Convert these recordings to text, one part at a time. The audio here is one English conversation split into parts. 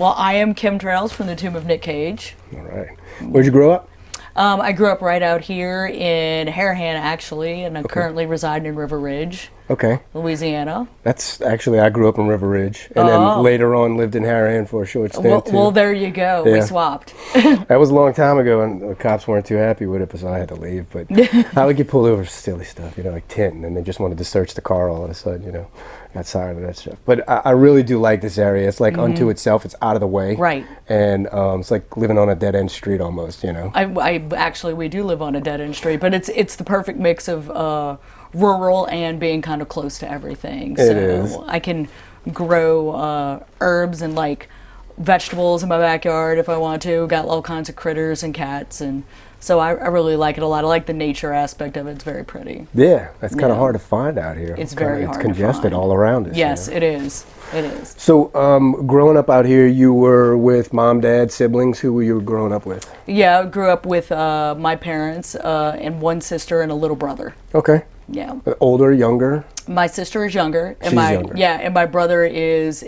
Well, I am Kym Trailz from the Tomb of Nick Cage. All right. Where'd you grow up? I grew up right out here in Harahan, actually, and I currently reside in River Ridge, Okay. Louisiana. That's actually, I grew up in River Ridge, and then later on lived in Harahan for a short stint, too. Well, there you go. Yeah. We swapped. That was a long time ago, and the cops weren't too happy with it, so I had to leave. But I would get pulled over for silly stuff, like tinting, and they just wanted to search the car all of a sudden, Got tired of that stuff. But I really do like this area. It's like unto itself. It's out of the way. Right. And it's like living on a dead-end street almost, I actually, we do live on a dead-end street, but it's the perfect mix of rural and being kind of close to everything. So it is. I can grow herbs and like vegetables in my backyard if I want to. Got all kinds of critters and cats, and so I really like it a lot. I like the nature aspect of it. It's very pretty. Yeah, that's kind of hard to find out here. It's very hard to find. It's congested all around us. Yes, it is. It is. So, growing up out here, you were with mom, dad, siblings. Who were you growing up with? Yeah, I grew up with my parents and one sister and a little brother. Okay. Yeah. Older, younger? My sister is younger. And She's younger. Yeah, and my brother is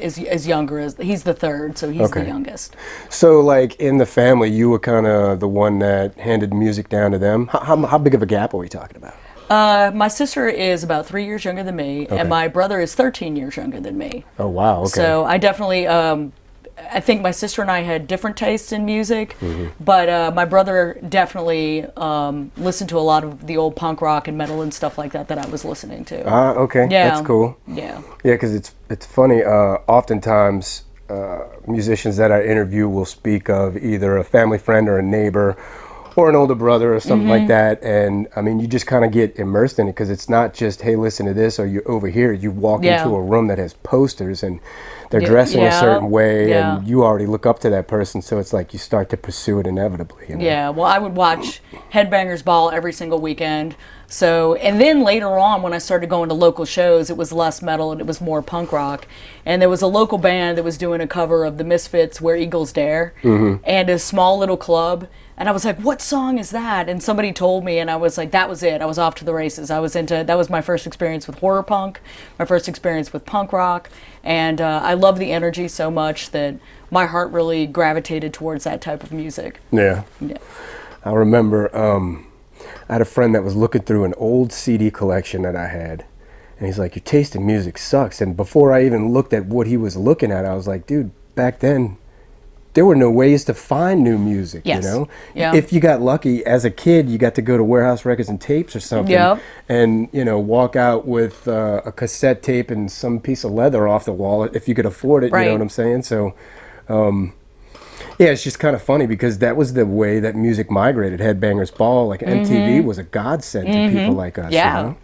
younger. He's the third, so he's the youngest. So, like, in the family, you were kind of the one that handed music down to them. How big of a gap are we talking about? My sister is about 3 years younger than me, and my brother is 13 years younger than me. Oh, wow, okay. So I definitely, I think my sister and I had different tastes in music, but my brother definitely listened to a lot of the old punk rock and metal and stuff like that I was listening to. Okay, Yeah. that's cool. Yeah. Yeah, because it's funny, oftentimes musicians that I interview will speak of either a family friend or a neighbor or an older brother or something like that, and I mean, you just kind of get immersed in it because it's not just, hey, listen to this, or you're over here. You walk into a room that has posters and they're dressing a certain way, and you already look up to that person, so it's like you start to pursue it inevitably. Yeah, well, I would watch Headbangers Ball every single weekend. So, and then later on, when I started going to local shows, it was less metal and it was more punk rock. And there was a local band that was doing a cover of the Misfits' Where Eagles Dare, and a small little club. And I was like, what song is that? And somebody told me, and I was like, that was it. I was off to the races. That was my first experience with horror punk, my first experience with punk rock. And I love the energy so much that my heart really gravitated towards that type of music. Yeah. Yeah. I remember I had a friend that was looking through an old CD collection that I had. And he's like, your taste in music sucks. And before I even looked at what he was looking at, I was like, dude, back then, there were no ways to find new music, Yeah. If you got lucky as a kid, you got to go to Warehouse Records and Tapes or something, and walk out with a cassette tape and some piece of leather off the wall if you could afford it. You know what I'm saying? So, yeah, it's just kind of funny because that was the way that music migrated. Headbangers Ball, like MTV, was a godsend to people like us. Yeah.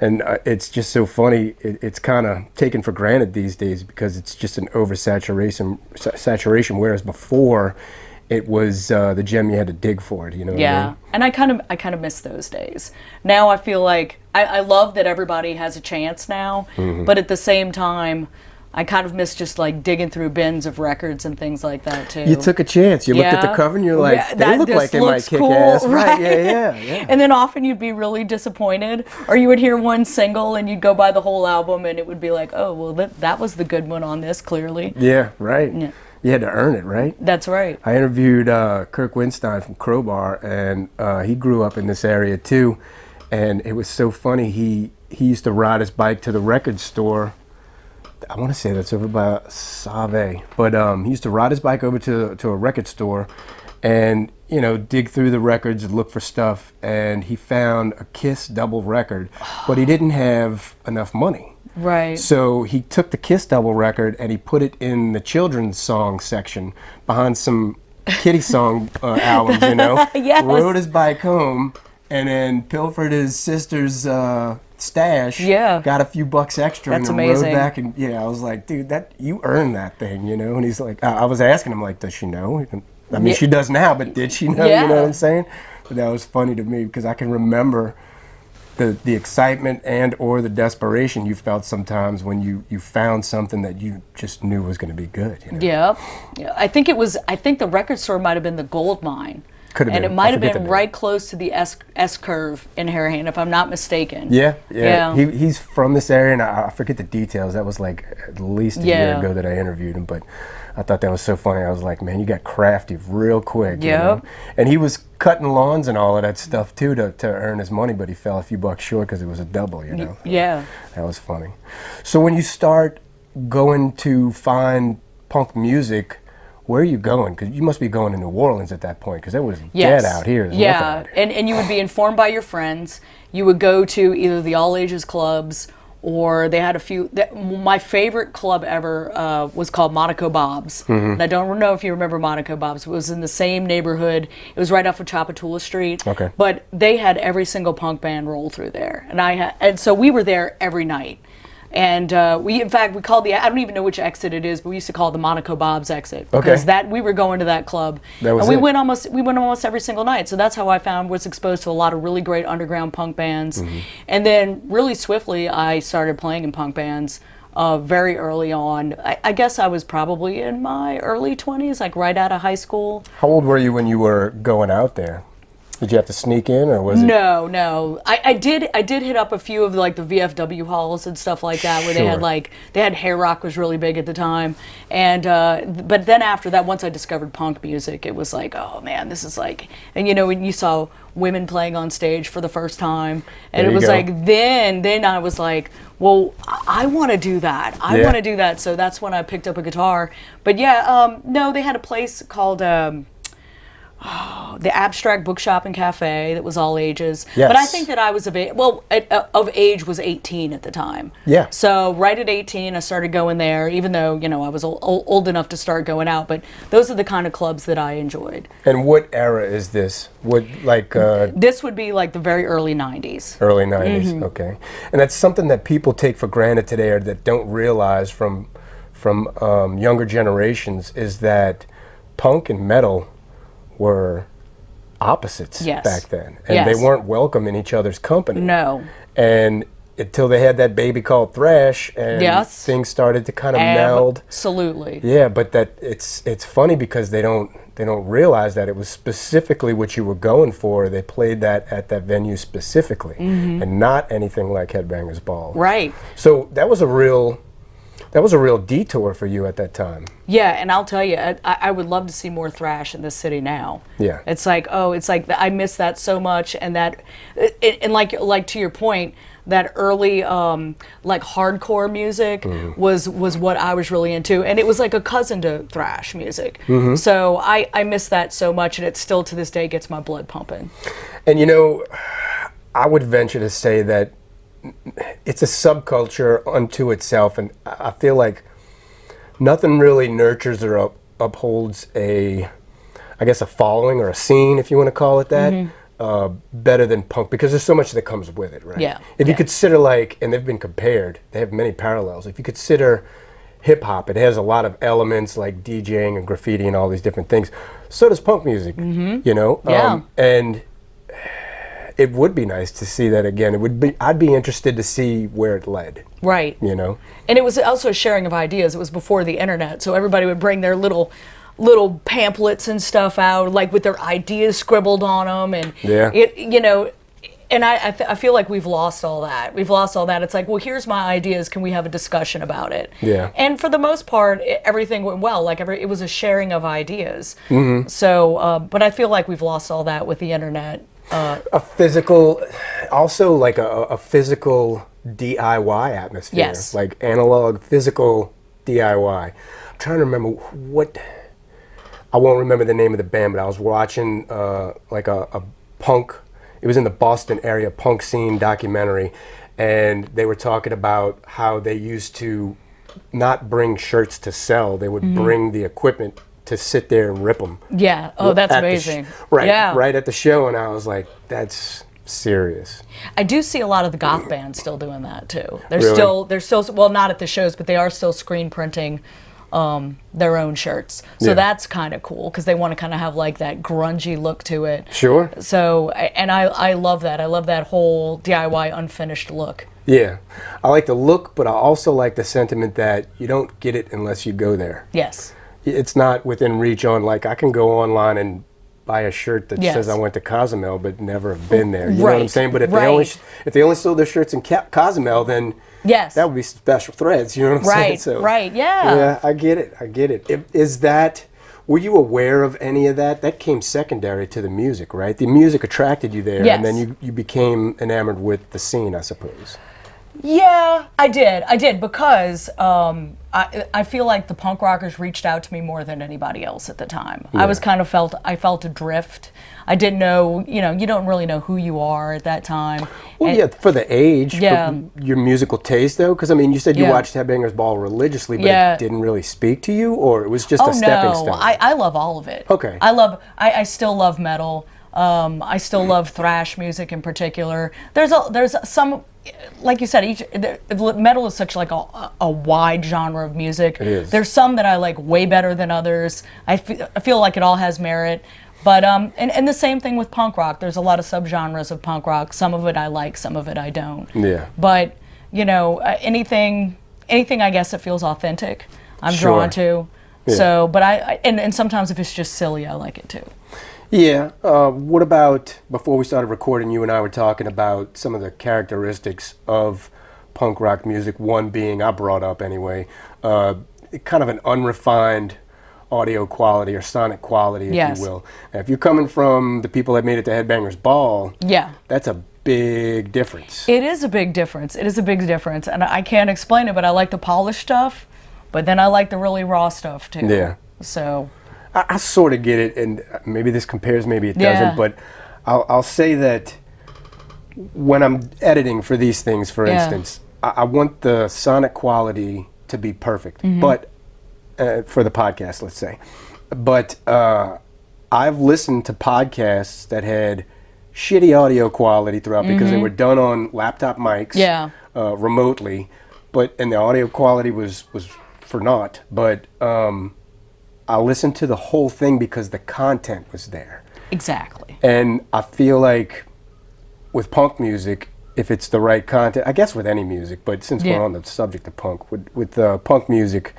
And it's just so funny. It's kind of taken for granted these days because it's just an oversaturation. Whereas before, it was the gem you had to dig for it. You know? What I mean? And I kind of miss those days. Now I feel like I love that everybody has a chance now, but at the same time, I kind of miss just like digging through bins of records and things like that too. You took a chance. You looked at the cover and you're like, they look like they might kick cool, ass. Right? Yeah. And then often you'd be really disappointed, or you would hear one single and you'd go buy the whole album and it would be like, oh, well, that was the good one on this, clearly. Yeah, right. Yeah. You had to earn it, right? That's right. I interviewed Kirk Winstein from Crowbar, and he grew up in this area too. And it was so funny. He used to ride his bike to the record store. I want to say that's over by Save, but he used to ride his bike over to a record store and, dig through the records and look for stuff. And he found a Kiss double record, but he didn't have enough money. Right. So he took the Kiss double record and he put it in the children's song section behind some kiddie song albums, Yes. Rode his bike home and then pilfered his sister's stash, got a few bucks extra, That's and then amazing. rode back, and I was like, dude, that you earned that thing, And he's like, I was asking him, like, does she know? I mean, she does now, but did she know? You know what I'm saying? But that was funny to me because I can remember the excitement and or the desperation you felt sometimes when you found something that you just knew was going to be good. Yeah. I think the record store might have been the gold mine. Could have and been. it might have forget been the name. right close to the S curve in Harahan, if I'm not mistaken. Yeah. Yeah. He's from this area, and I forget the details. That was like at least a year ago that I interviewed him, but I thought that was so funny. I was like, man, you got crafty real quick. You know? And he was cutting lawns and all of that stuff too to earn his money, but he fell a few bucks short because it was a double, you know? Yeah. That was funny. So when you start going to find punk music, where are you going? Because you must be going to New Orleans at that point, because it was dead out here. Yeah, and you would be informed by your friends. You would go to either the all ages clubs, or they had a few. My favorite club ever was called Monaco Bob's. And I don't know if you remember Monaco Bob's. It was in the same neighborhood. It was right off of Chapatoula Street. Okay. But they had every single punk band roll through there, and so we were there every night. And we called I don't even know which exit it is, but we used to call it the Monaco Bob's exit, because we were going to that club, and we went almost every single night. So that's how I was exposed to a lot of really great underground punk bands, and then really swiftly I started playing in punk bands very early on. I guess I was probably in my early 20s, like right out of high school. How old were you when you were going out there? Did you have to sneak in, or was it? No. I did hit up a few of the VFW halls and stuff like that, where they had hair rock was really big at the time, and but then after that, once I discovered punk music, it was like, oh man, this is like, and when you saw women playing on stage for the first time, and it was like, then I was like, well, I want to do that. I want to do that. So that's when I picked up a guitar. But no, they had a place called the Abstract Bookshop and Cafe that was all ages. Yes. But I think that I was of age was 18 at the time. Yeah. So right at 18, I started going there, even though I was old enough to start going out. But those are the kind of clubs that I enjoyed. And what era is this? This would be like the very early 90s. Early 90s. Okay. And that's something that people take for granted today, or that don't realize from younger generations, is that punk and metal were opposites back then, and they weren't welcome in each other's company. No. And until they had that baby called thrash, and things started to kind of meld. Absolutely. Yeah, but that it's funny because they don't realize that it was specifically what you were going for. They played that at that venue specifically, and not anything like Headbangers Ball. Right. So that was a real detour for you at that time. Yeah, and I'll tell you, I would love to see more thrash in this city now. Yeah. It's like I miss that so much, and like to your point, that early hardcore music was what I was really into, and it was like a cousin to thrash music. So I miss that so much, and it still to this day gets my blood pumping. And I would venture to say that it's a subculture unto itself, and I feel like nothing really nurtures or upholds a following or a scene, if you want to call it that, better than punk, because there's so much that comes with it, right? Yeah. If you consider and they've been compared, they have many parallels. If you consider hip hop, it has a lot of elements like DJing and graffiti and all these different things. So does punk music, and it would be nice to see that again. I'd be interested to see where it led. Right. And it was also a sharing of ideas. It was before the internet, so everybody would bring their little pamphlets and stuff out, like with their ideas scribbled on them, and and I feel like we've lost all that. It's like, well, here's my ideas. Can we have a discussion about it? Yeah. And for the most part, everything went well. it was a sharing of ideas. So, but I feel like we've lost all that with the internet. A physical DIY atmosphere. Yes. Like analog, physical DIY. I'm trying to remember I won't remember the name of the band, but I was watching a punk, it was in the Boston area, punk scene documentary, and they were talking about how they used to not bring shirts to sell. They would bring the equipment to sit there and rip them. Yeah. Oh, that's amazing. Right at the show, and I was like, that's serious. I do see a lot of the goth bands still doing that too. They're still well, not at the shows, but they are still screen printing their own shirts. So that's kind of cool, because they want to kind of have like that grungy look to it. Sure. So, and I love that. I love that whole DIY unfinished look. Yeah. I like the look, but I also like the sentiment that you don't get it unless you go there. Yes. It's not within reach I can go online and buy a shirt that Yes. says I went to Cozumel but never have been there. You know what I'm Right, saying? But if right. they only sold their shirts in Cozumel, then Yes. that would be special threads. You know what I'm saying? Right, So, right, yeah. Yeah, I get it. Is that? Were you aware of any of that? That came secondary to the music, right? The music attracted you there, Yes. and then you became enamored with the scene, I suppose. Yeah, I did because I feel like the punk rockers reached out to me more than anybody else at the time. Yeah. I felt adrift. I didn't know, you don't really know who you are at that time. Well, And- yeah, for the age, Yeah. but your musical taste, though, because I mean, you said you Yeah. watched Headbangers Ball religiously, but Yeah. it didn't really speak to you, or it was just a stepping stone. I love all of it. Okay. I still love metal. I still love thrash music in particular. There's some, like you said, metal is such like a wide genre of music. It is. There's some that I like way better than others. I feel like it all has merit. But and the same thing with punk rock. There's a lot of subgenres of punk rock. Some of it I like, some of it I don't. Yeah. But anything I guess that feels authentic, I'm Sure. drawn to. Yeah. So, but and sometimes if it's just silly, I like it too. Yeah. What about, before we started recording, you and I were talking about some of the characteristics of punk rock music. One being, I brought up anyway, kind of an unrefined audio quality or sonic quality, if Yes. you will. Now, if you're coming from the people that made it to Headbangers Ball, Yeah. that's a big difference. It is a big difference. It is a big difference. And I can't explain it, but I like the polished stuff, but then I like the really raw stuff too. Yeah. So, I sort of get it, and maybe this compares, maybe it Yeah. doesn't, but I'll say that when I'm editing for these things, for Yeah. instance, I want the sonic quality to be perfect, Mm-hmm. but for the podcast, let's say. But I've listened to podcasts that had shitty audio quality throughout because they were done on laptop mics, Yeah. remotely, and the audio quality was for naught, but I listened to the whole thing because the content was there. exactly. And I feel like with punk music, if it's the right content, I guess with any music, but since Yeah. we're on the subject of punk, with punk music,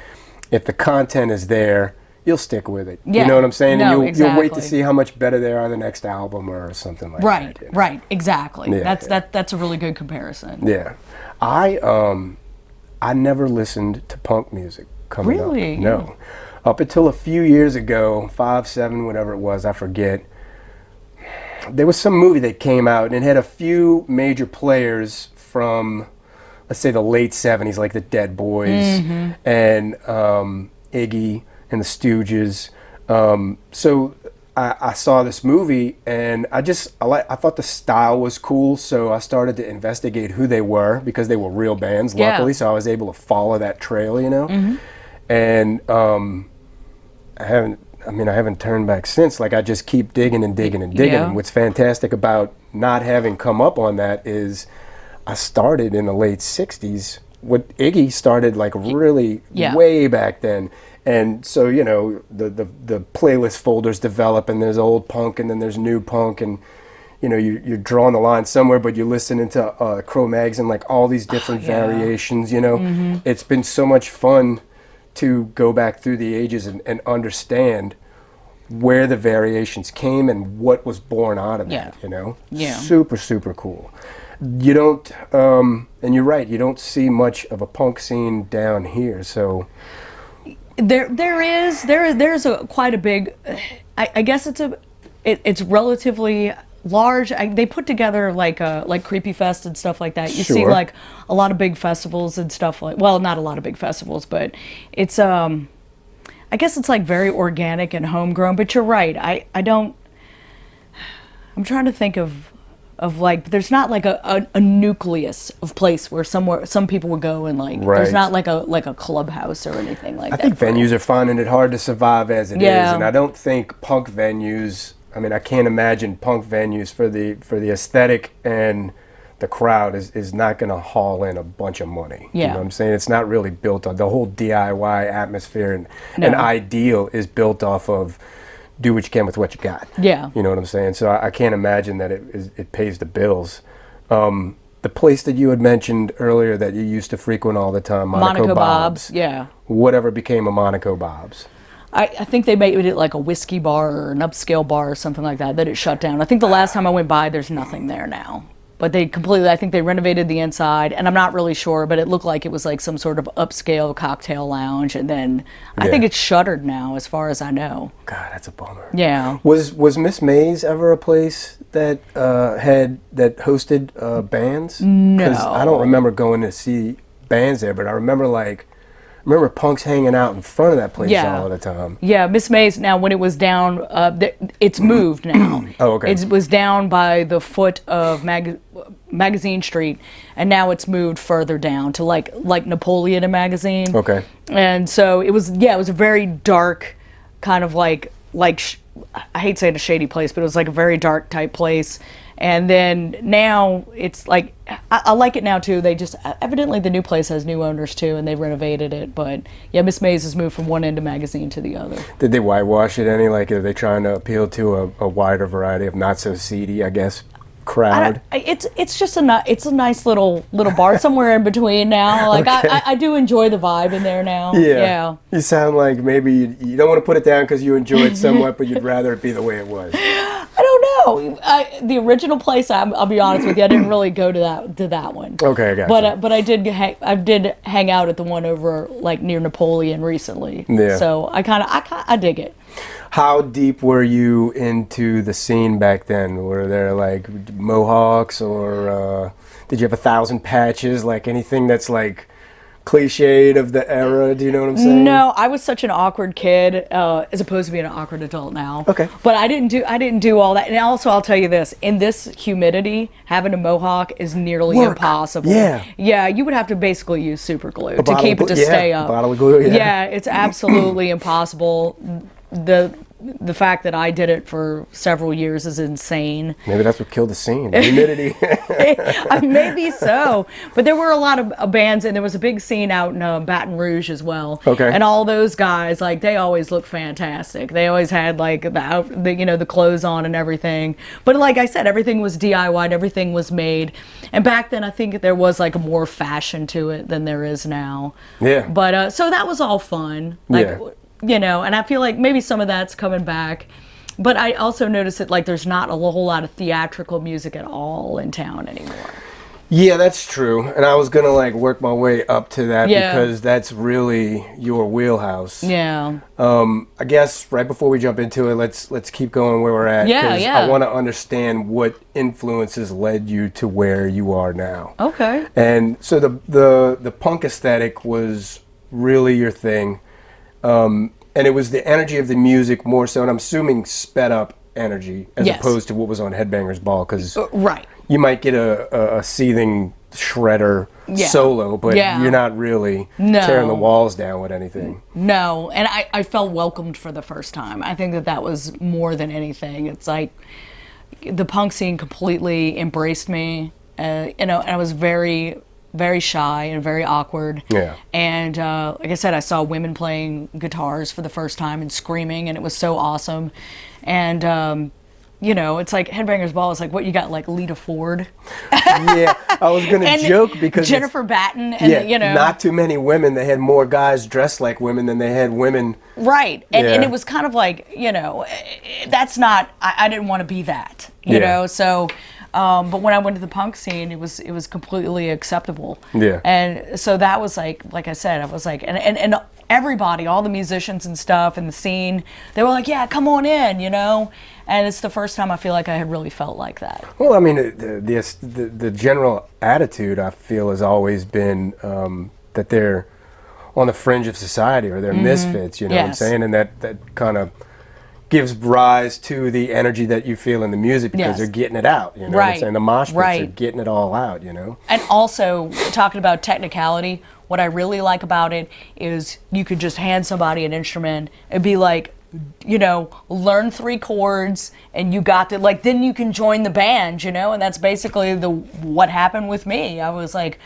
if the content is there, you'll stick with it. Yeah. You know what I'm saying? No, and you'll wait to exactly. see how much better they are the next album or something like Right, that. right, exactly. Yeah, That's a really good comparison. Yeah. I never listened to punk music coming up. Really? No. Up until a few years ago, 5, 7, whatever it was, I forget. There was some movie that came out and it had a few major players from, let's say, the late 70s, like the Dead Boys and Iggy and the Stooges. So I saw this movie and I thought the style was cool, so I started to investigate who they were because they were real bands, Yeah. luckily, so I was able to follow that trail, And I haven't turned back since. Like, I just keep digging and digging and digging. Yeah. And what's fantastic about not having come up on that is I started in the late 60s. What Iggy started like really Yeah. way back then. And so, the playlist folders develop and there's old punk and then there's new punk and, you're drawing the line somewhere, but you're listening to Crow Magazine, like all these different variations, It's been so much fun to go back through the ages and understand where the variations came and what was born out of that, Yeah. Super, super cool. You don't, and you're right, you don't see much of a punk scene down here, so. There's quite a big, I guess it's relatively large. They put together like Creepy Fest and stuff like that. You see Sure. like a lot of big festivals and stuff well, not a lot of big festivals, but it's I guess it's like very organic and homegrown. But you're right. I'm trying to think of like, there's not like a nucleus of place where some people would go and like, Right. there's not like a clubhouse or anything like I that. think venues are finding it hard to survive as it is, Yeah. and I don't think punk venues. I mean, I can't imagine punk venues for the aesthetic and the crowd is not going to haul in a bunch of money. You Yeah. know what I'm saying? It's not really built on the whole DIY atmosphere and No. ideal is built off of do what you can with what you got. Yeah. You know what I'm saying? So I can't imagine that it pays the bills. The place that you had mentioned earlier that you used to frequent all the time, Monaco Bob's. Yeah. Whatever became of Monaco Bob's? I think they made it like a whiskey bar or an upscale bar or something like that it shut down. I think the last time I went by, there's nothing there now. But I think they renovated the inside, and I'm not really sure, but it looked like it was like some sort of upscale cocktail lounge, and then I think it's shuttered now, as far as I know. God, that's a bummer. Yeah. Was Miss Mays ever a place that hosted bands? No. Because I don't remember going to see bands there, but I remember punks hanging out in front of that place all the time. Yeah, Miss Mays, now when it was down, it's moved now. Oh, okay. It was down by the foot of Magazine Street, and now it's moved further down to like Napoleon and Magazine. Okay. And so it was a very dark, kind of I hate saying a shady place, but it was like a very dark type place. And then now it's like, I like it now too. They just, evidently the new place has new owners too, and they renovated it. But yeah, Miss Mays has moved from one end of Magazine to the other. Did they whitewash it any? Like, are they trying to appeal to a wider variety of not so seedy, I guess, crowd? It's just a nice little bar somewhere in between now. Like, okay. I do enjoy the vibe in there now. Yeah. You sound like maybe you don't want to put it down because you enjoy it somewhat, but you'd rather it be the way it was. I don't know. The original place, I'll be honest with you, I didn't really go to that one. Okay, I got you. But I did hang out at the one over like near Napoleon recently. Yeah. So I dig it. How deep were you into the scene back then? Were there like mohawks, or did you have 1,000 patches? Like anything that's like cliched of the era? Do you know what I'm saying? No, I was such an awkward kid, as opposed to being an awkward adult now. Okay. But I didn't do all that. And also, I'll tell you this: in this humidity, having a mohawk is nearly impossible. Yeah. Yeah, you would have to basically use super glue to keep it to stay up. A bottle of glue. Yeah. Yeah, it's absolutely impossible. The fact that I did it for several years is insane. Maybe that's what killed the scene, the humidity. Maybe so. But there were a lot of bands, and there was a big scene out in Baton Rouge as well. Okay. And all those guys, like, they always looked fantastic. They always had like the clothes on and everything. But like I said, everything was DIY'd, everything was made. And back then, I think there was like a more fashion to it than there is now. Yeah. But so that was all fun. Like, yeah. And I feel like maybe some of that's coming back. But I also noticed that like there's not a whole lot of theatrical music at all in town anymore. Yeah, that's true. And I was going to like work my way up to that because that's really your wheelhouse. Yeah. I guess right before we jump into it, let's keep going where we're at. Yeah. I want to understand what influences led you to where you are now. Okay. And so the punk aesthetic was really your thing. And it was the energy of the music more so, and I'm assuming sped up energy as opposed to what was on Headbangers Ball, because right. You might get a seething shredder solo, but you're not really tearing the walls down with anything. No, and I felt welcomed for the first time. I think that was more than anything. It's like the punk scene completely embraced me, and I was very, very shy and very awkward. Yeah. And like I said, I saw women playing guitars for the first time and screaming, and it was so awesome. And it's like Headbangers Ball is like, what, you got like Lita Ford? Yeah, I was gonna joke because Jennifer Batten, and not too many women. They had more guys dressed like women than they had women. Right, and it was kind of like, that's not. I didn't want to be that, you know. So. But when I went to the punk scene, it was completely acceptable. Yeah. And so that was like I said, I was like, and everybody, all the musicians and stuff in the scene, they were like, yeah, come on in, And it's the first time I feel like I had really felt like that. Well, I mean, the general attitude I feel has always been that they're on the fringe of society, or they're misfits. You know what I'm saying? And that kind of gives rise to the energy that you feel in the music because they're getting it out, what I'm saying? The mosh pits are getting it all out, And also, talking about technicality, what I really like about it is you could just hand somebody an instrument and be like, you know, learn 3 chords and you got to, like, then you can join the band, you know, and that's basically what happened with me. I was like,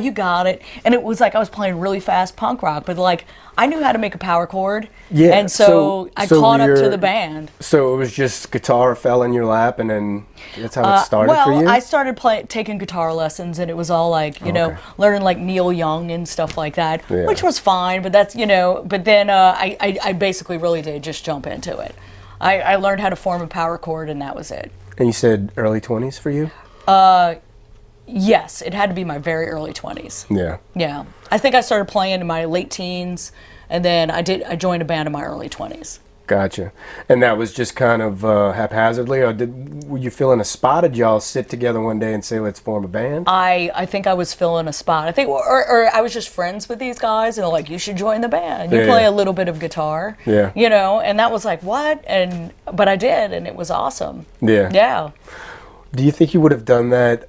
you got it. And it was like I was playing really fast punk rock, but like I knew how to make a power chord. Yeah. And so I caught up to the band. So it was just guitar fell in your lap, and then that's how it started for you? Well, I started taking guitar lessons, and it was all like, you know, learning like Neil Young and stuff like that, which was fine, but that's, you know, but then I basically really did just jump into it. I learned how to form a power chord, and that was it. And you said early 20s for you? Yes, it had to be my very early 20s. Yeah. Yeah. I think I started playing in my late teens, and then I joined a band in my early 20s. Gotcha. And that was just kind of haphazardly, or were you filling a spot? Did y'all sit together one day and say, let's form a band? I think I was filling a spot. I think, or I was just friends with these guys, and they're like, you should join the band. You play a little bit of guitar. Yeah. You know, and that was like, what? But I did, and it was awesome. Yeah. Yeah. Do you think you would have done that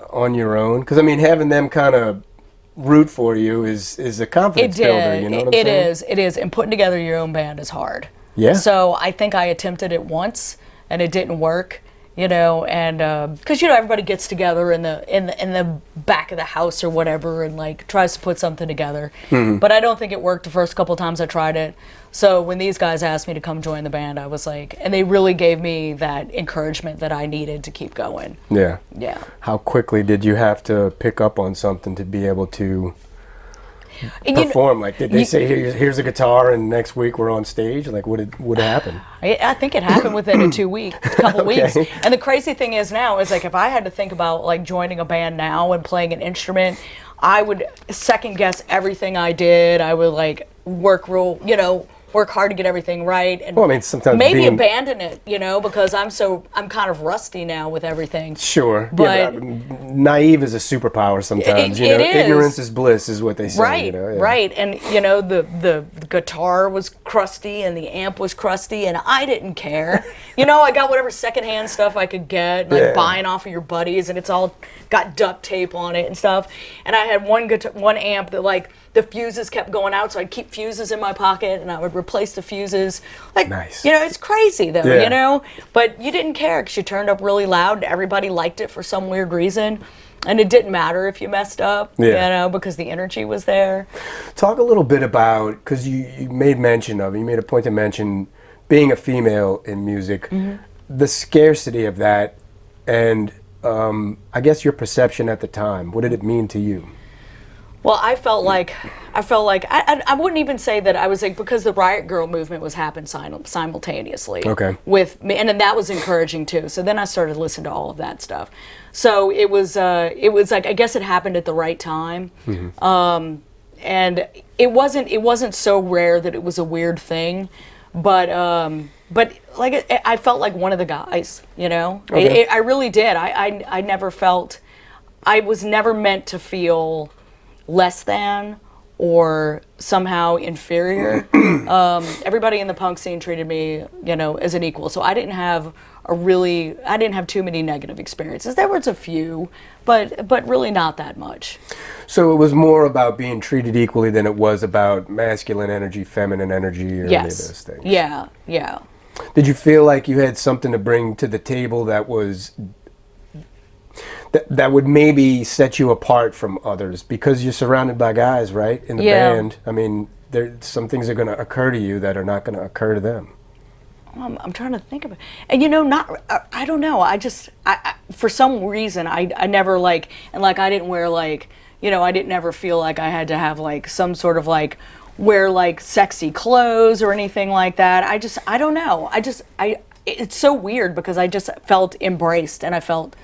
on your own? Because, I mean, having them kind of root for you is a confidence builder, you know what I'm saying? It is. And putting together your own band is hard. Yeah. So I think I attempted it once, and it didn't work, you know, and because, you know, everybody gets together in the back of the house or whatever and, like, tries to put something together. Mm-hmm. But I don't think it worked the first couple of times I tried it. So when these guys asked me to come join the band, I was like, and they really gave me that encouragement that I needed to keep going. Yeah. Yeah. How quickly did you have to pick up on something to be able to perform? Like, did they say, here's a guitar, and next week we're on stage? Like, what happened? I think it happened within a couple weeks. And the crazy thing is now is, like, if I had to think about, like, joining a band now and playing an instrument, I would second guess everything I did. I would, like, work hard to get everything right, and well, I mean, sometimes maybe abandon it, you know, because I'm kind of rusty now with everything. Sure, but naive is a superpower sometimes. You know, ignorance is bliss, is what they say. Right, you know? Right, and you know, the guitar was crusty and the amp was crusty, and I didn't care. You know, I got whatever secondhand stuff I could get, like buying off of your buddies, and it's all got duct tape on it and stuff. And I had one amp that, like, the fuses kept going out, so I'd keep fuses in my pocket, and I would replace the fuses. Like, nice. You know, it's crazy, though, you know? But you didn't care, because you turned up really loud. Everybody liked it for some weird reason. And it didn't matter if you messed up, you know, because the energy was there. Talk a little bit about, because you made a point to mention being a female in music, the scarcity of that, and I guess your perception at the time. What did it mean to you? Well, I felt like I wouldn't even say that I was, like, because the Riot Girl movement was happening simultaneously. Okay. With me, and then that was encouraging too. So then I started listening to all of that stuff. So it was like, I guess it happened at the right time. Mm-hmm. And it wasn't so rare that it was a weird thing, but like I felt like one of the guys, you know. Okay. I really did. I never felt, I was never meant to feel less than or somehow inferior. Everybody in the punk scene treated me, you know, as an equal. So I didn't have too many negative experiences. There was a few, but really not that much. So it was more about being treated equally than it was about masculine energy, feminine energy, or any of those things. Yeah, yeah. Did you feel like you had something to bring to the table that was that would maybe set you apart from others, because you're surrounded by guys, right? In the band, I mean, some things are going to occur to you that are not going to occur to them. I'm trying to think of it, and you know, I don't know. I for some reason I never, like, and like I didn't wear, like, you know, I didn't ever feel like I had to have, like, some sort of, like, wear, like, sexy clothes or anything like that. I don't know. It's so weird, because I just felt embraced and I felt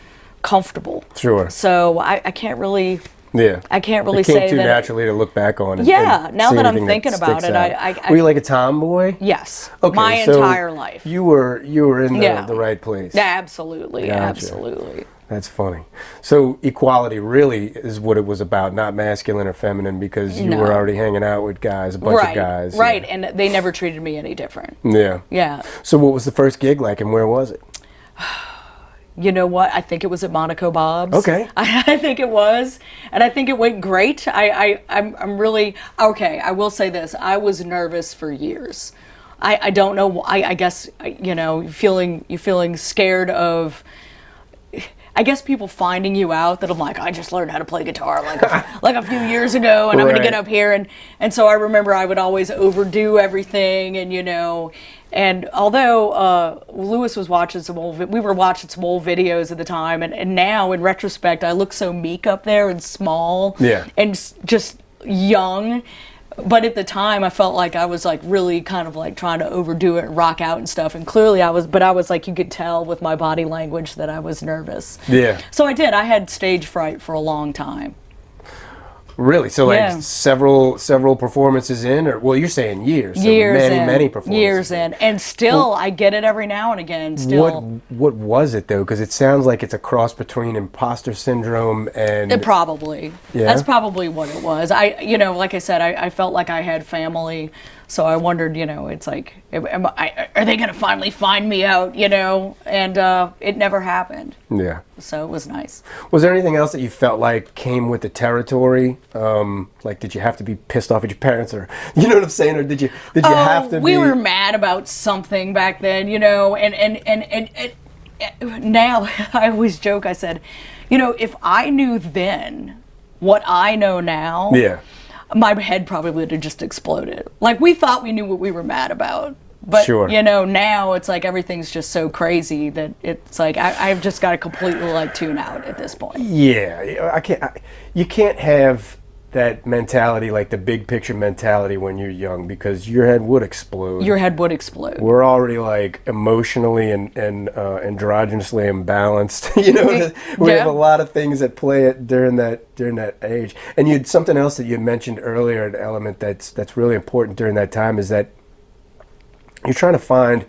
comfortable. Sure. So I can't really. Yeah. I can't really say that. It came too that naturally to look back on. Now that I'm thinking about it, were you like a tomboy? Yes. Okay, my entire life. You were in the right place. Yeah, absolutely. Gotcha. Absolutely. That's funny. So equality really is what it was about, not masculine or feminine, because you were already hanging out with guys, a bunch of guys. Right, and they never treated me any different. Yeah. Yeah. So what was the first gig like, and where was it? You know what? I think it was at Monaco Bob's. Okay. I think it was, and I think it went great. I'm really okay. I will say this: I was nervous for years. I don't know. I guess, you're feeling scared of, I guess, people finding you out, that I'm like, I just learned how to play guitar like a few years ago, and I'm going to get up here. And so I remember I would always overdo everything, and although Lewis was watching we were watching some old videos at the time, and now in retrospect, I look so meek up there and small, and just young. But at the time, I felt like I was like really kind of like trying to overdo it and rock out and stuff. And clearly I was like, you could tell with my body language that I was nervous. Yeah. So I did. I had stage fright for a long time. Really? So like several performances in, or well, you're saying years. So many performances. Years in, and still I get it every now and again. Still. What was it though? Because it sounds like it's a cross between imposter syndrome and. It probably. Yeah. That's probably what it was. Like I said, I felt like I had family, so I wondered, it's like, are they gonna finally find me out? And it never happened. Yeah. So it was nice. Was there anything else that you felt like came with the territory? Like, did you have to be pissed off at your parents, or you know what I'm saying, or did you have to? We were mad about something back then, and now I always joke. I said, if I knew then what I know now, my head probably would have just exploded. Like, we thought we knew what we were mad about. But, now it's like everything's just so crazy that it's like I've just got to completely like tune out at this point. Yeah, you can't have that mentality, like the big picture mentality, when you're young, because your head would explode. Your head would explode. We're already like emotionally and androgynously imbalanced. We have a lot of things that play during that age. And you had something else that you mentioned earlier, an element that's really important during that time, is that you're trying to find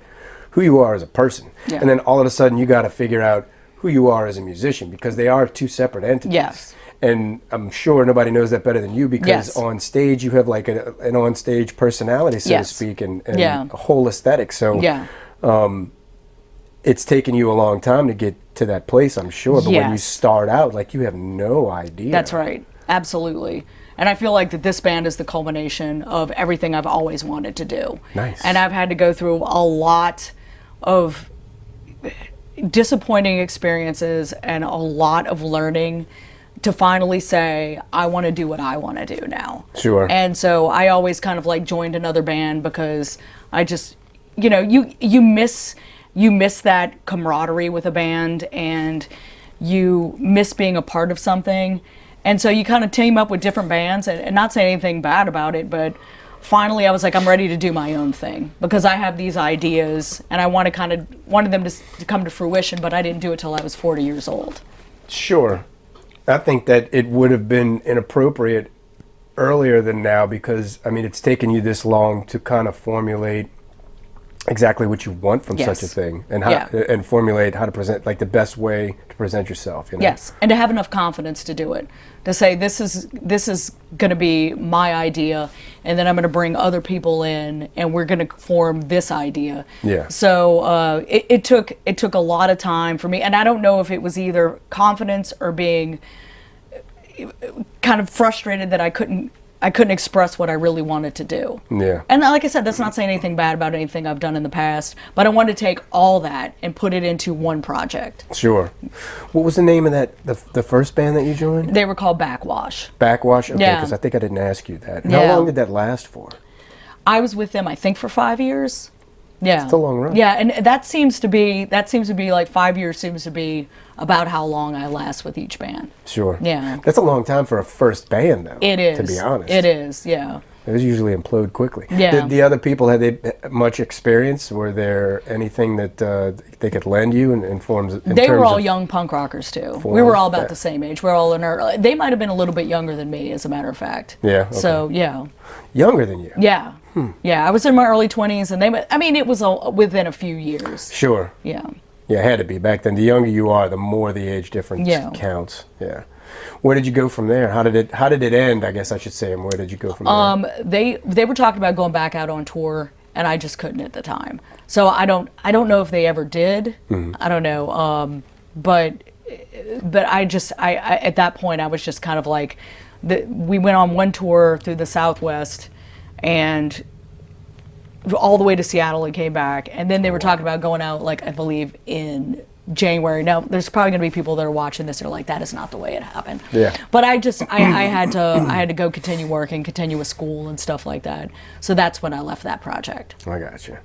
who you are as a person. Yeah. And then all of a sudden you got to figure out who you are as a musician, because they are two separate entities. Yes. And I'm sure nobody knows that better than you, because on stage you have like an on-stage personality, so to speak, and a whole aesthetic. So it's taken you a long time to get to that place, I'm sure. But when you start out, like, you have no idea. That's right. Absolutely. And I feel like that this band is the culmination of everything I've always wanted to do. Nice. And I've had to go through a lot of disappointing experiences and a lot of learning to finally say, I want to do what I want to do now. Sure. And so I always kind of like joined another band, because I just, you miss that camaraderie with a band, and you miss being a part of something. And so you kind of team up with different bands, and not say anything bad about it, but finally I was like, I'm ready to do my own thing, because I have these ideas and I wanted them to come to fruition, but I didn't do it till I was 40 years old. Sure. I think that it would have been inappropriate earlier than now, because, I mean, it's taken you this long to kind of formulate exactly what you want from such a thing, and and formulate how to present, like, the best way to present yourself. Yes, and to have enough confidence to do it, to say this is going to be my idea, and then I'm going to bring other people in, and we're going to form this idea. Yeah. So it took a lot of time for me, and I don't know if it was either confidence or being kind of frustrated that I couldn't express what I really wanted to do. Yeah. And like I said, that's not saying anything bad about anything I've done in the past, but I wanted to take all that and put it into one project. Sure. What was the name of the first band that you joined? They were called Backwash. Backwash? Okay, because I think I didn't ask you that. And how long did that last for? I was with them, I think, for 5 years. Yeah. It's a long run. Yeah, and that seems to be like 5 years seems to be about how long I last with each band. Sure. Yeah. That's a long time for a first band, though. It is. To be honest. It is, yeah. Those usually implode quickly. Yeah. Did the other people, had they much experience? Were there anything that they could lend you in forms? They were all young punk rockers too. We were all about the same age. We're all in our. They might have been a little bit younger than me, as a matter of fact. Yeah. Okay. So yeah. Younger than you. Yeah. Yeah. I was in my early 20s, and it was within a few years. Sure. Yeah. Yeah, it had to be back then. The younger you are, the more the age difference counts. Yeah. Where did you go from there? How did it end, I guess I should say, and where did you go from there? They were talking about going back out on tour, and I just couldn't at the time. So I don't know if they ever did. Mm-hmm. I don't know. But I at that point I was just kind of like, we went on one tour through the Southwest, and all the way to Seattle and came back. And then they were talking about going out, like, I believe in January. Now, there's probably going to be people that are watching this that are like, that is not the way it happened. Yeah. But I had to go continue working, continue with school and stuff like that. So that's when I left that project. I got you.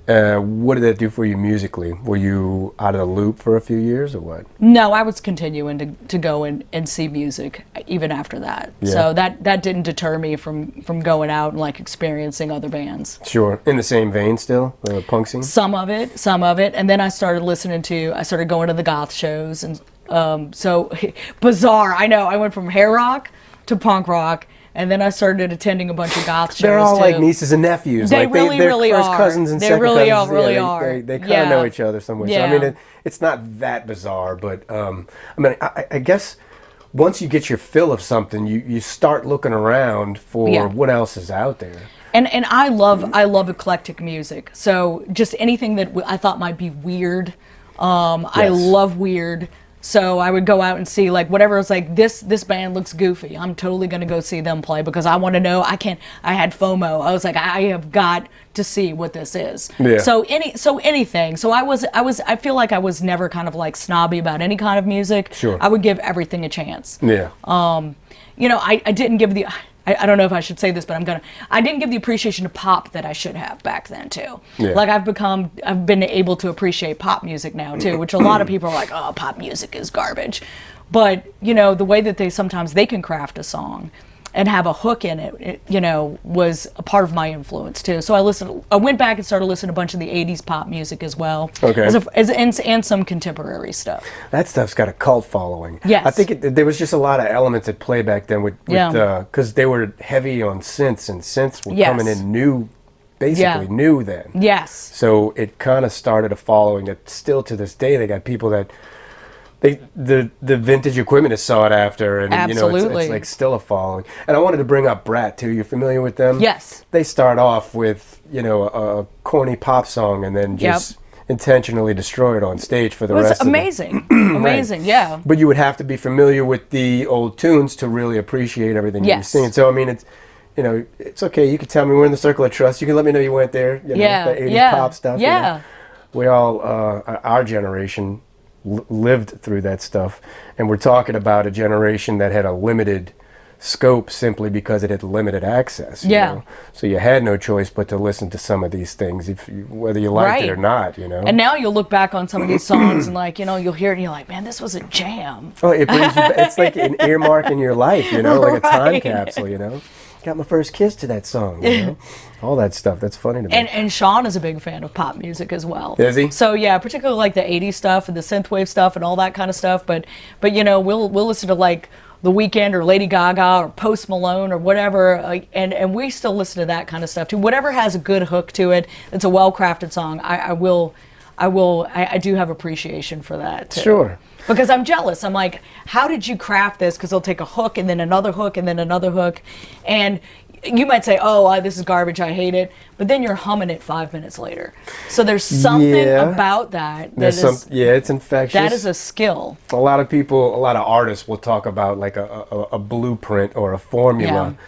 What did that do for you musically? Were you out of the loop for a few years or what? No, I was continuing to go and see music even after that. Yeah. So that didn't deter me from going out and like experiencing other bands. Sure. In the same vein still, the punk scene? Some of it. And then I started going to the goth shows. And so bizarre. I know. I went from hair rock to punk rock. And then I started attending a bunch of goth shows. They're all too. like nieces and nephews. They like really first are. cousins and They second really cousins. really are. They kind of know each other somewhere. Yeah. So, I mean, it's not that bizarre, but I guess once you get your fill of something, you start looking around for what else is out there. And I love eclectic music. So just anything that I thought might be weird. I love weird. So I would go out and see like whatever was like this band looks goofy. I'm totally gonna go see them play because I want to know. I had FOMO. I was like, I have got to see what this is. Yeah. So anything. So I feel like I was never kind of like snobby about any kind of music. Sure. I would give everything a chance. Yeah. I didn't give I don't know if I should say this, but I didn't give the appreciation to pop that I should have back then too. Yeah. Like I've been able to appreciate pop music now too, which a lot of people are like, oh, pop music is garbage. But, the way that they can craft a song and have a hook in it, was a part of my influence too. So I went back and started listening to a bunch of the 80s pop music as well. Okay. And some contemporary stuff. That stuff's got a cult following. Yes. I think there was just a lot of elements at play back then because they were heavy on synths, and synths were coming in new then. Yes. So it kind of started a following that still to this day they got people that the vintage equipment is sought after, and Absolutely. It's like still a following. And I wanted to bring up Brat too. You're familiar with them? Yes. They start off with a corny pop song and then just intentionally destroy it on stage for the rest of amazing. Amazing, yeah. But you would have to be familiar with the old tunes to really appreciate everything you're seeing. So I mean, it's okay. You can tell me we're in the circle of trust. You can let me know you went there. The 80s pop stuff. Yeah. We all, our generation, lived through that stuff, and we're talking about a generation that had a limited scope simply because it had limited access. You know? So you had no choice but to listen to some of these things, whether you liked it or not. And now you'll look back on some of these songs and you'll hear it and you're like, man, this was a jam. Oh, it brings you. It's like an earmark in your life, like a time capsule. Got my first kiss to that song. All that stuff. That's funny to me. And Sean is a big fan of pop music as well. Is he? So yeah, particularly like the 80s stuff and the synthwave stuff and all that kind of stuff. But we'll listen to like The Weeknd or Lady Gaga or Post Malone or whatever, and we still listen to that kind of stuff too. Whatever has a good hook to it, it's a well-crafted song. I do have appreciation for that too. Sure. Because I'm jealous. I'm like, how did you craft this? Because they'll take a hook and then another hook and then another hook. And you might say, oh, this is garbage, I hate it. But then you're humming it 5 minutes later. So there's something about that. It's infectious. That is a skill. A lot of artists will talk about like a blueprint or a formula. Yeah.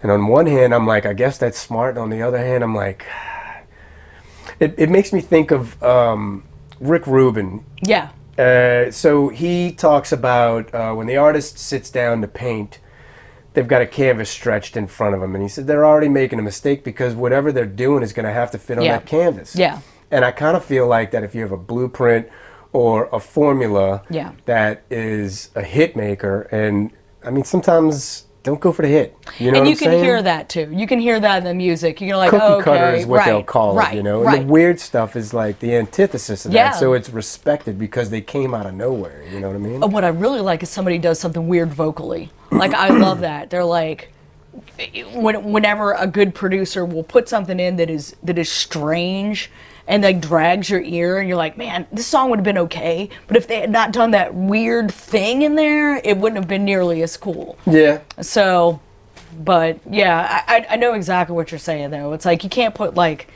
And on one hand, I'm like, I guess that's smart. And on the other hand, I'm like, it makes me think of Rick Rubin. Yeah. So he talks about when the artist sits down to paint, they've got a canvas stretched in front of them, and he said they're already making a mistake because whatever they're doing is going to have to fit on that canvas. Yeah. And I kind of feel like that if you have a blueprint or a formula that is a hit maker, and I mean sometimes don't go for the hit. You know, and what you I'm saying? Hear that too. You can hear that in the music. You're like, cookie okay, cutter is what they'll call it. And the weird stuff is like the antithesis of that. So it's respected because they came out of nowhere. You know what I mean? And what I really like is somebody does something weird vocally. Like I love that. They're like, whenever a good producer will put something in that is strange and like drags your ear, and you're like, man, this song would have been okay, but if they had not done that weird thing in there, it wouldn't have been nearly as cool. Yeah. So, but yeah, I know exactly what you're saying though. It's like you can't put like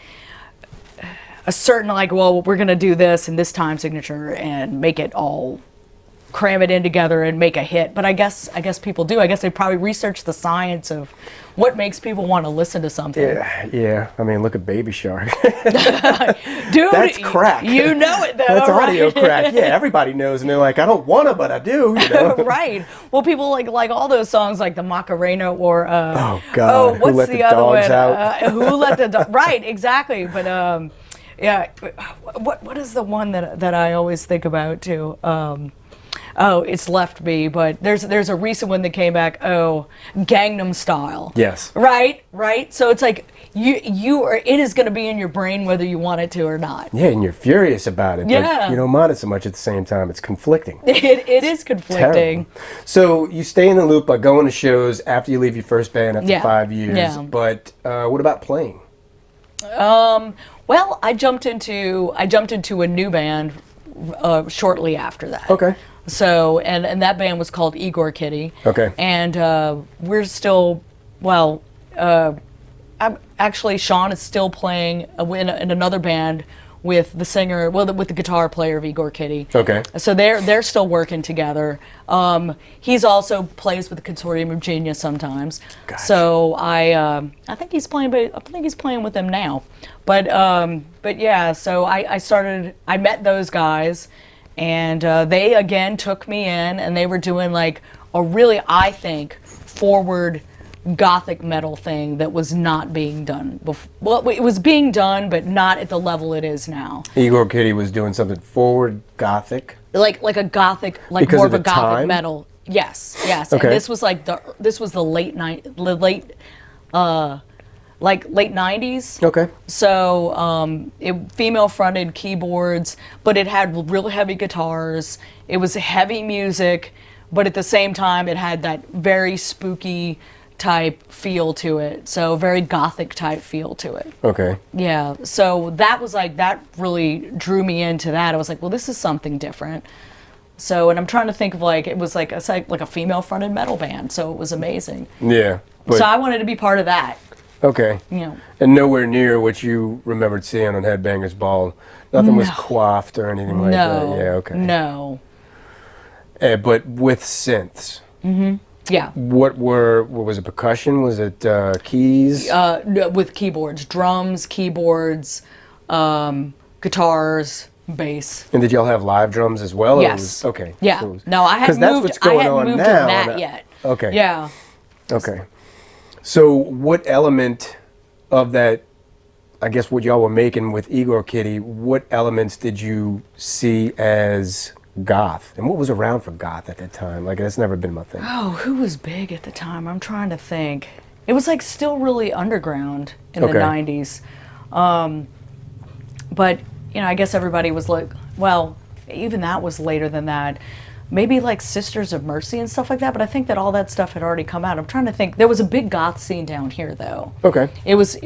a certain like, well, we're gonna do this in this time signature and make it all cram it in together and make a hit. But I guess people do. I guess they probably research the science of what makes people want to listen to something. Yeah. I mean, look at Baby Shark. Dude, that's crack. You know it though. That's audio right? crack. Yeah, everybody knows, and they're like, I don't wanna, but I do. You know? Right. Well, people like all those songs, like the Macarena or oh God, what's Who Let the the other Dogs one? Out? Who Let the Dogs? Right. Exactly. But yeah. What is the one that I always think about too? Oh, it's left me, but there's a recent one that came back. Oh, Gangnam Style. Yes. Right. So it's like it is going to be in your brain whether you want it to or not. Yeah, and you're furious about it. Yeah. But you don't mind it so much at the same time. It's conflicting. It is conflicting. Terrible. So you stay in the loop by going to shows after you leave your first band after 5 years. Yeah. But what about playing? Well, I jumped into a new band shortly after that. Okay. So and that band was called Igor Kitty. Okay. And we're still actually Sean is still playing in another band with the singer, with the guitar player of Igor Kitty. Okay. So they're still working together. He's also plays with the Consortium of Genius sometimes. Gotcha. So I think he's playing, but I think he's playing with them now. But yeah, so I met those guys, and they again took me in, and they were doing like a really, I think, forward gothic metal thing that was not being done before. Well, it was being done, but not at the level it is now. Igor Kitty was doing something forward gothic, like a gothic, like because more of of a the gothic time? metal. Yes. Okay. And this was the late 90s. Okay. So female fronted keyboards, but it had real heavy guitars. It was heavy music, but at the same time it had that very spooky type feel to it. So very gothic type feel to it. Okay. Yeah. So that really drew me into that. I was like, well, this is something different. So, and I'm trying to think of it was like a female fronted metal band. So it was amazing. Yeah. So I wanted to be part of that. Okay. You know. And nowhere near what you remembered seeing on Headbangers Ball. Nothing was coiffed or anything like that. Yeah. Okay. No. But with synths. Mm-hmm. Yeah. What was it? Percussion? Was it keys? No, with keyboards, drums, keyboards, guitars, bass. And did y'all have live drums as well? Yes. Okay. Yeah. So No, I hadn't moved. I hadn't moved to that yet. Okay. Yeah. Okay. So what element of that, I guess what y'all were making with Igor Kitty, what elements did you see as goth? And what was around for goth at that time? Like, that's never been my thing. Oh, who was big at the time? I'm trying to think. It was like still really underground in the 90s. But, I guess everybody was like, well, even that was later than that. Maybe like Sisters of Mercy and stuff like that, but I think that all that stuff had already come out. I'm trying to think. There was a big goth scene down here, though. Okay. It was.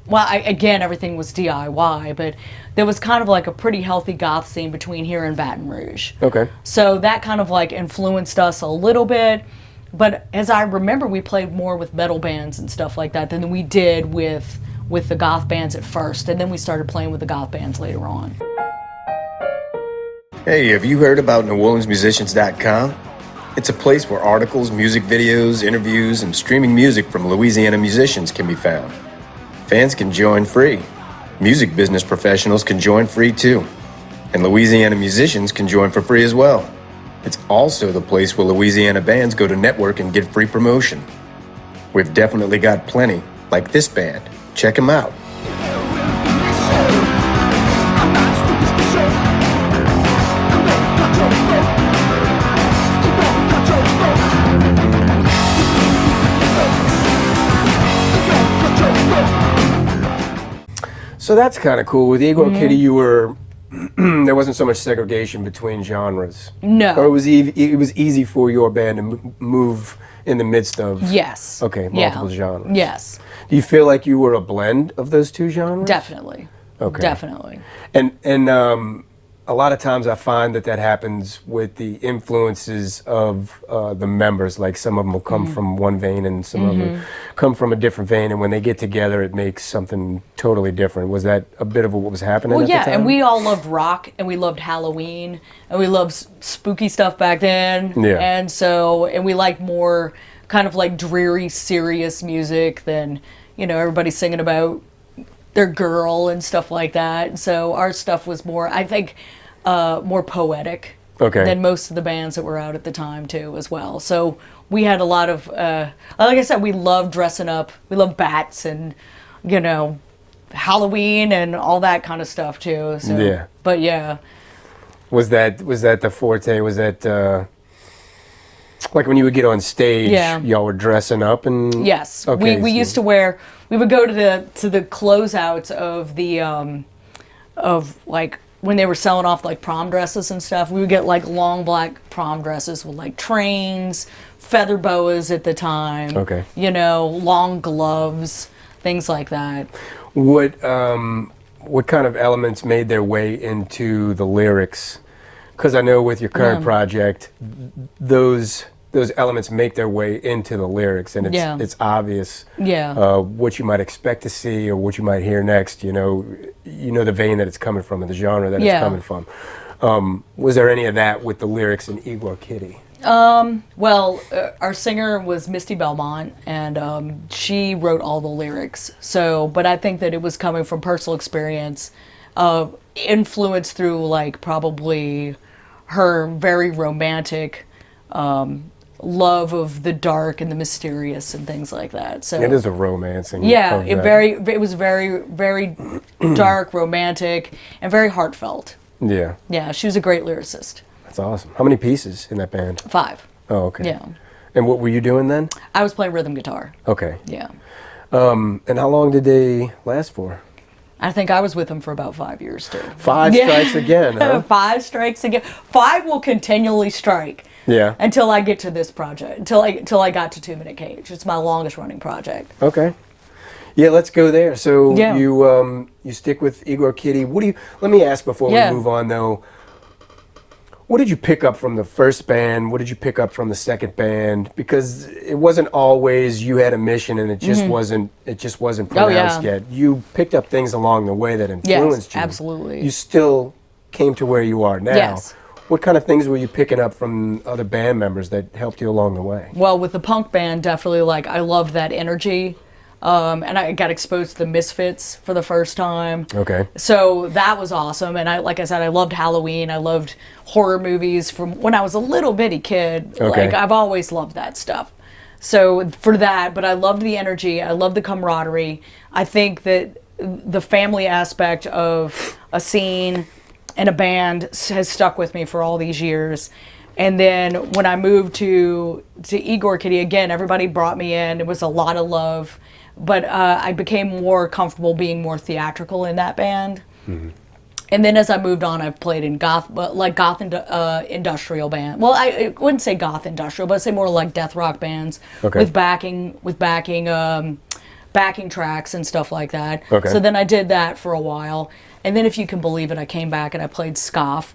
Well, again, everything was DIY, but there was kind of like a pretty healthy goth scene between here and Baton Rouge. Okay. So that kind of like influenced us a little bit. But as I remember, we played more with metal bands and stuff like that than we did with the goth bands at first, and then we started playing with the goth bands later on. Hey, have you heard about Neworleansmusicians.com? It's a place where articles, music videos, interviews, and streaming music from Louisiana musicians can be found. Fans can join free. Music business professionals can join free too. And Louisiana musicians can join for free as well. It's also the place where Louisiana bands go to network and get free promotion. We've definitely got plenty, like this band. Check them out. So that's kind of cool. With Igor Kitty, you were there wasn't so much segregation between genres. No. Or it was easy for your band to move in the midst of. Yes. Okay, multiple genres. Yes. Do you feel like you were a blend of those two genres? Definitely. Okay. Definitely. And a lot of times I find that happens with the influences of the members. Like some of them will come from one vein and some of them come from a different vein, and when they get together it makes something totally different. Was that a bit of what was happening at the time? And we all loved rock, and we loved Halloween, and we loved spooky stuff back then. And we liked more kind of like dreary, serious music than, everybody singing about their girl and stuff like that. So our stuff was more, I think, more poetic than most of the bands that were out at the time too, as well. So we had a lot of, like I said, we loved dressing up. We loved bats and, Halloween and all that kind of stuff too. So, but yeah. Was that the forte? Was that like when you would get on stage, y'all were dressing up and? Yes, we used to wear. We would go to the closeouts of the of like when they were selling off like prom dresses and stuff. We would get like long black prom dresses with like trains, feather boas at the time. Long gloves, things like that. What kind of elements made their way into the lyrics? Because I know with your current project, those elements make their way into the lyrics, and it's obvious what you might expect to see or what you might hear next. The vein that it's coming from and the genre that it's coming from. Was there any of that with the lyrics in Igor Kitty? Our singer was Misty Belmont, and she wrote all the lyrics. But I think that it was coming from personal experience, influenced through like probably her very romantic love of the dark and the mysterious and things like that. So it is a romancing. It was very, very dark, romantic, and very heartfelt. Yeah, she was a great lyricist. That's awesome. How many pieces in that band? 5. Oh, okay. Yeah. And what were you doing then? I was playing rhythm guitar. Okay. Yeah. And how long did they last for? I think I was with them for about 5 years too. 5 strikes again, huh? 5 strikes again. 5 will continually strike. Yeah. Until I get to this project. Until I got to 2 Minute Cage. It's my longest running project. Okay. Yeah, let's go there. So you stick with Igor Kitty. Let me ask before we move on though. What did you pick up from the first band? What did you pick up from the second band? Because it wasn't always you had a mission and it just wasn't pronounced yet. You picked up things along the way that influenced you. Yes, absolutely. You still came to where you are now. Yes. What kind of things were you picking up from other band members that helped you along the way? Well, with the punk band, definitely I loved that energy. And I got exposed to the Misfits for the first time. Okay. So that was awesome. And like I said, I loved Halloween. I loved horror movies from when I was a little bitty kid. Okay. Like I've always loved that stuff. So for that, but I loved the energy. I loved the camaraderie. I think that the family aspect of a scene and a band has stuck with me for all these years. And then when I moved to Igor Kitty, again, everybody brought me in. It was a lot of love. But I became more comfortable being more theatrical in that band. And then as I moved on, I've played in goth industrial band. Well, I wouldn't say goth industrial, but I'd say more like death rock bands with backing tracks and stuff like that. Okay. So then I did that for a while. And then if you can believe it, I came back and I played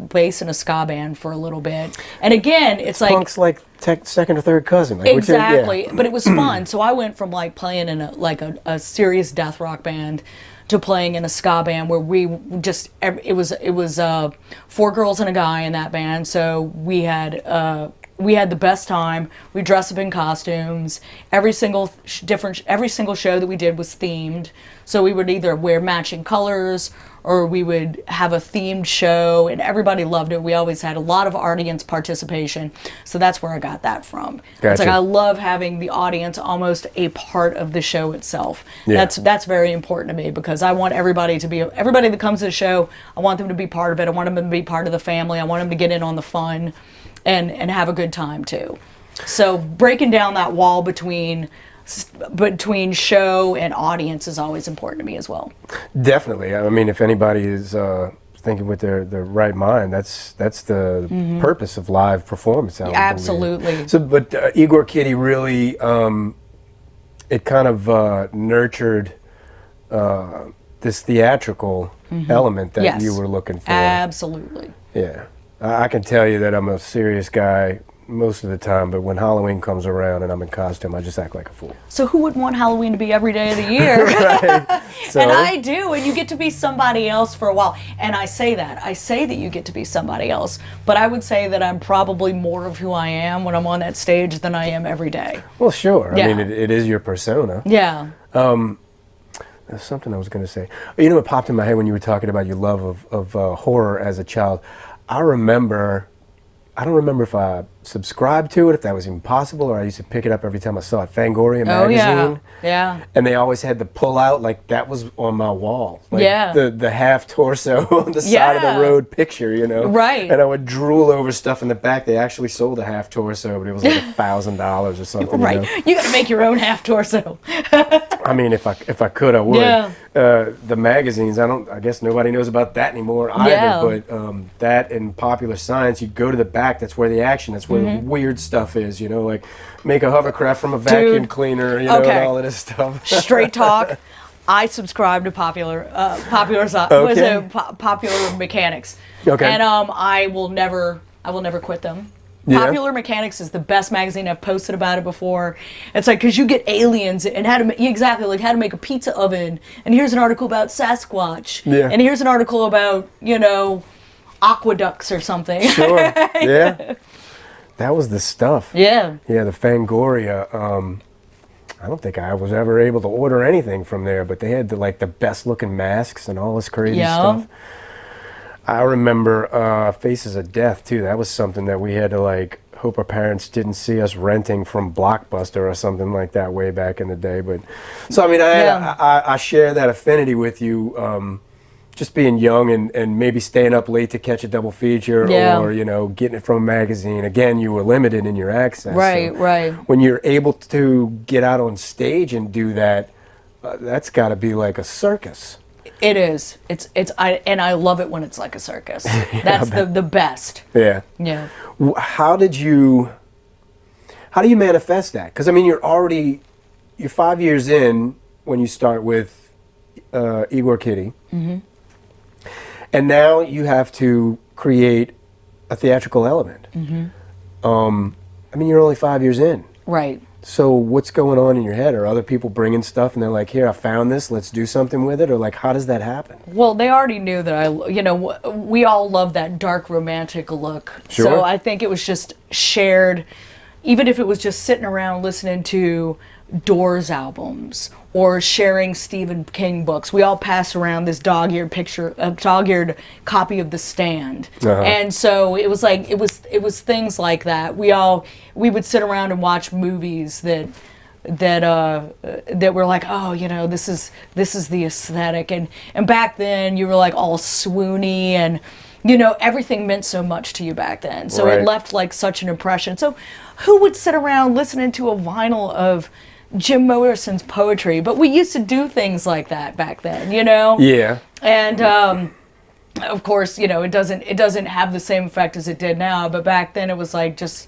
bass in a ska band for a little bit. And again, it's like... Punk's like second or third cousin. Like, exactly. But it was fun. So I went from like playing in a serious death rock band to playing in a ska band where it was 4 girls and a guy in that band. So we had the best time. We dressed up in costumes. Every single show that we did was themed. So we would either wear matching colors or we would have a themed show, and everybody loved it. We always had a lot of audience participation. So that's where I got that from. Gotcha. It's like I love having the audience almost a part of the show itself. Yeah. That's very important to me because I want everybody that comes to the show, I want them to be part of it. I want them to be part of the family. I want them to get in on the fun and have a good time too. So breaking down that wall between show and audience is always important to me as well. Definitely. I mean, if anybody is thinking with their right mind, that's the purpose of live performance. Absolutely. So, but Igor Kitty really, it kind of nurtured this theatrical element that Yes. you were looking for. Absolutely. Yeah. I can tell you that I'm a serious guy most of the time, but when Halloween comes around and I'm in costume, I just act like a fool. So who wouldn't want Halloween to be every day of the year? Right. So, And I do, and you get to be somebody else for a while. And I say that you get to be somebody else, but I would say that I'm probably more of who I am when I'm on that stage than I am every day. well, sure. Yeah. I mean, it is your persona. Yeah. There's something I was going to say. You know what popped in my head when you were talking about your love of horror as a child? I don't remember if I subscribed to it, if that was even possible, or I used to pick it up every time I saw it. Fangoria magazine. Yeah. And they always had the pull out, like that was on my wall. Like Yeah. the half torso on the side of Yeah. the road picture, you know? Right. And I would drool over stuff in the back. They actually sold a half torso, but it was like $1,000 or something. Right. You know? You got to make your own half torso. I mean, if I could, I would. Yeah. The magazines, I guess nobody knows about that anymore either. Yeah. But that and Popular Science, you go to the back. That's where the action. That's where the weird stuff is. You know, like make a hovercraft from a vacuum cleaner. You know, okay. and all of this stuff. Straight talk. I subscribe to Popular Mechanics. Okay. And I will never quit them. Yeah. Popular Mechanics is the best magazine. I've posted about it before. It's like, because you get aliens and how to how to make a pizza oven, and here's an article about Sasquatch, Yeah. and here's an article about aqueducts or something. Sure. Yeah. That was the stuff. Yeah. Yeah, the Fangoria. I don't think I was ever able to order anything from there, but they had the best looking masks and all this crazy stuff. I remember Faces of Death too. That was something that we had to hope our parents didn't see us renting from Blockbuster or something like that way back in the day. But so I mean, I share that affinity with you. Just being young and maybe staying up late to catch a double feature or getting it from a magazine. Again, you were limited in your access. Right, so right. When you're able to get out on stage and do that, that's got to be like a circus. It is. I love it when it's like a circus. That's the best. Yeah. Yeah. How do you manifest that? Because I mean, you're 5 years in when you start with Igor Kitty. Mm-hmm. And now you have to create a theatrical element. Mm-hmm. I mean, you're only 5 years in. Right. So what's going on in your head? Are other people bringing stuff and they're like, here, I found this, let's do something with it? Or how does that happen? Well, they already knew that we all love that dark romantic look. Sure. So I think it was just shared, even if it was just sitting around listening to Doors albums or sharing Stephen King books. We all pass around this dog-eared copy of The Stand. Uh-huh. And so it was it was things like that. We would sit around and watch movies that were like, oh, this is the aesthetic. And back then you were all swoony and everything meant so much to you back then. So Right. It left such an impression. So who would sit around listening to a vinyl of Jim Morrison's poetry? But we used to do things like that back then, Yeah. And of course, it doesn't have the same effect as it did now. But back then, it was just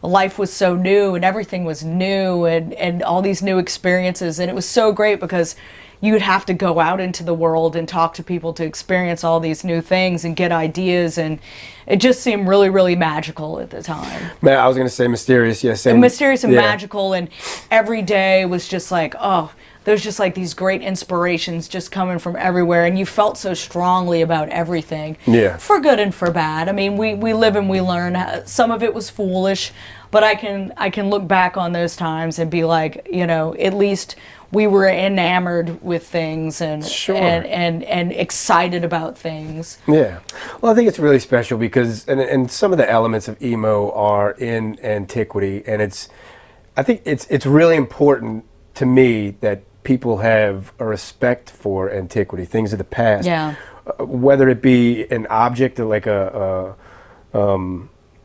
life was so new and everything was new and all these new experiences, and it was so great because you would have to go out into the world and talk to people to experience all these new things and get ideas, and it just seemed really, really magical at the time. Man, I was going to say mysterious, yes. Yeah, Mysterious and magical, and every day was just there's just these great inspirations just coming from everywhere, and you felt so strongly about everything. Yeah. For good and for bad. I mean, we live and we learn. Some of it was foolish, but I can look back on those times and be at least we were enamored with things and Sure. and excited about things. Yeah. Well, I think it's really special because and some of the elements of emo are in antiquity, and I think it's really important to me that people have a respect for antiquity, things of the past. Yeah. Whether it be an object like an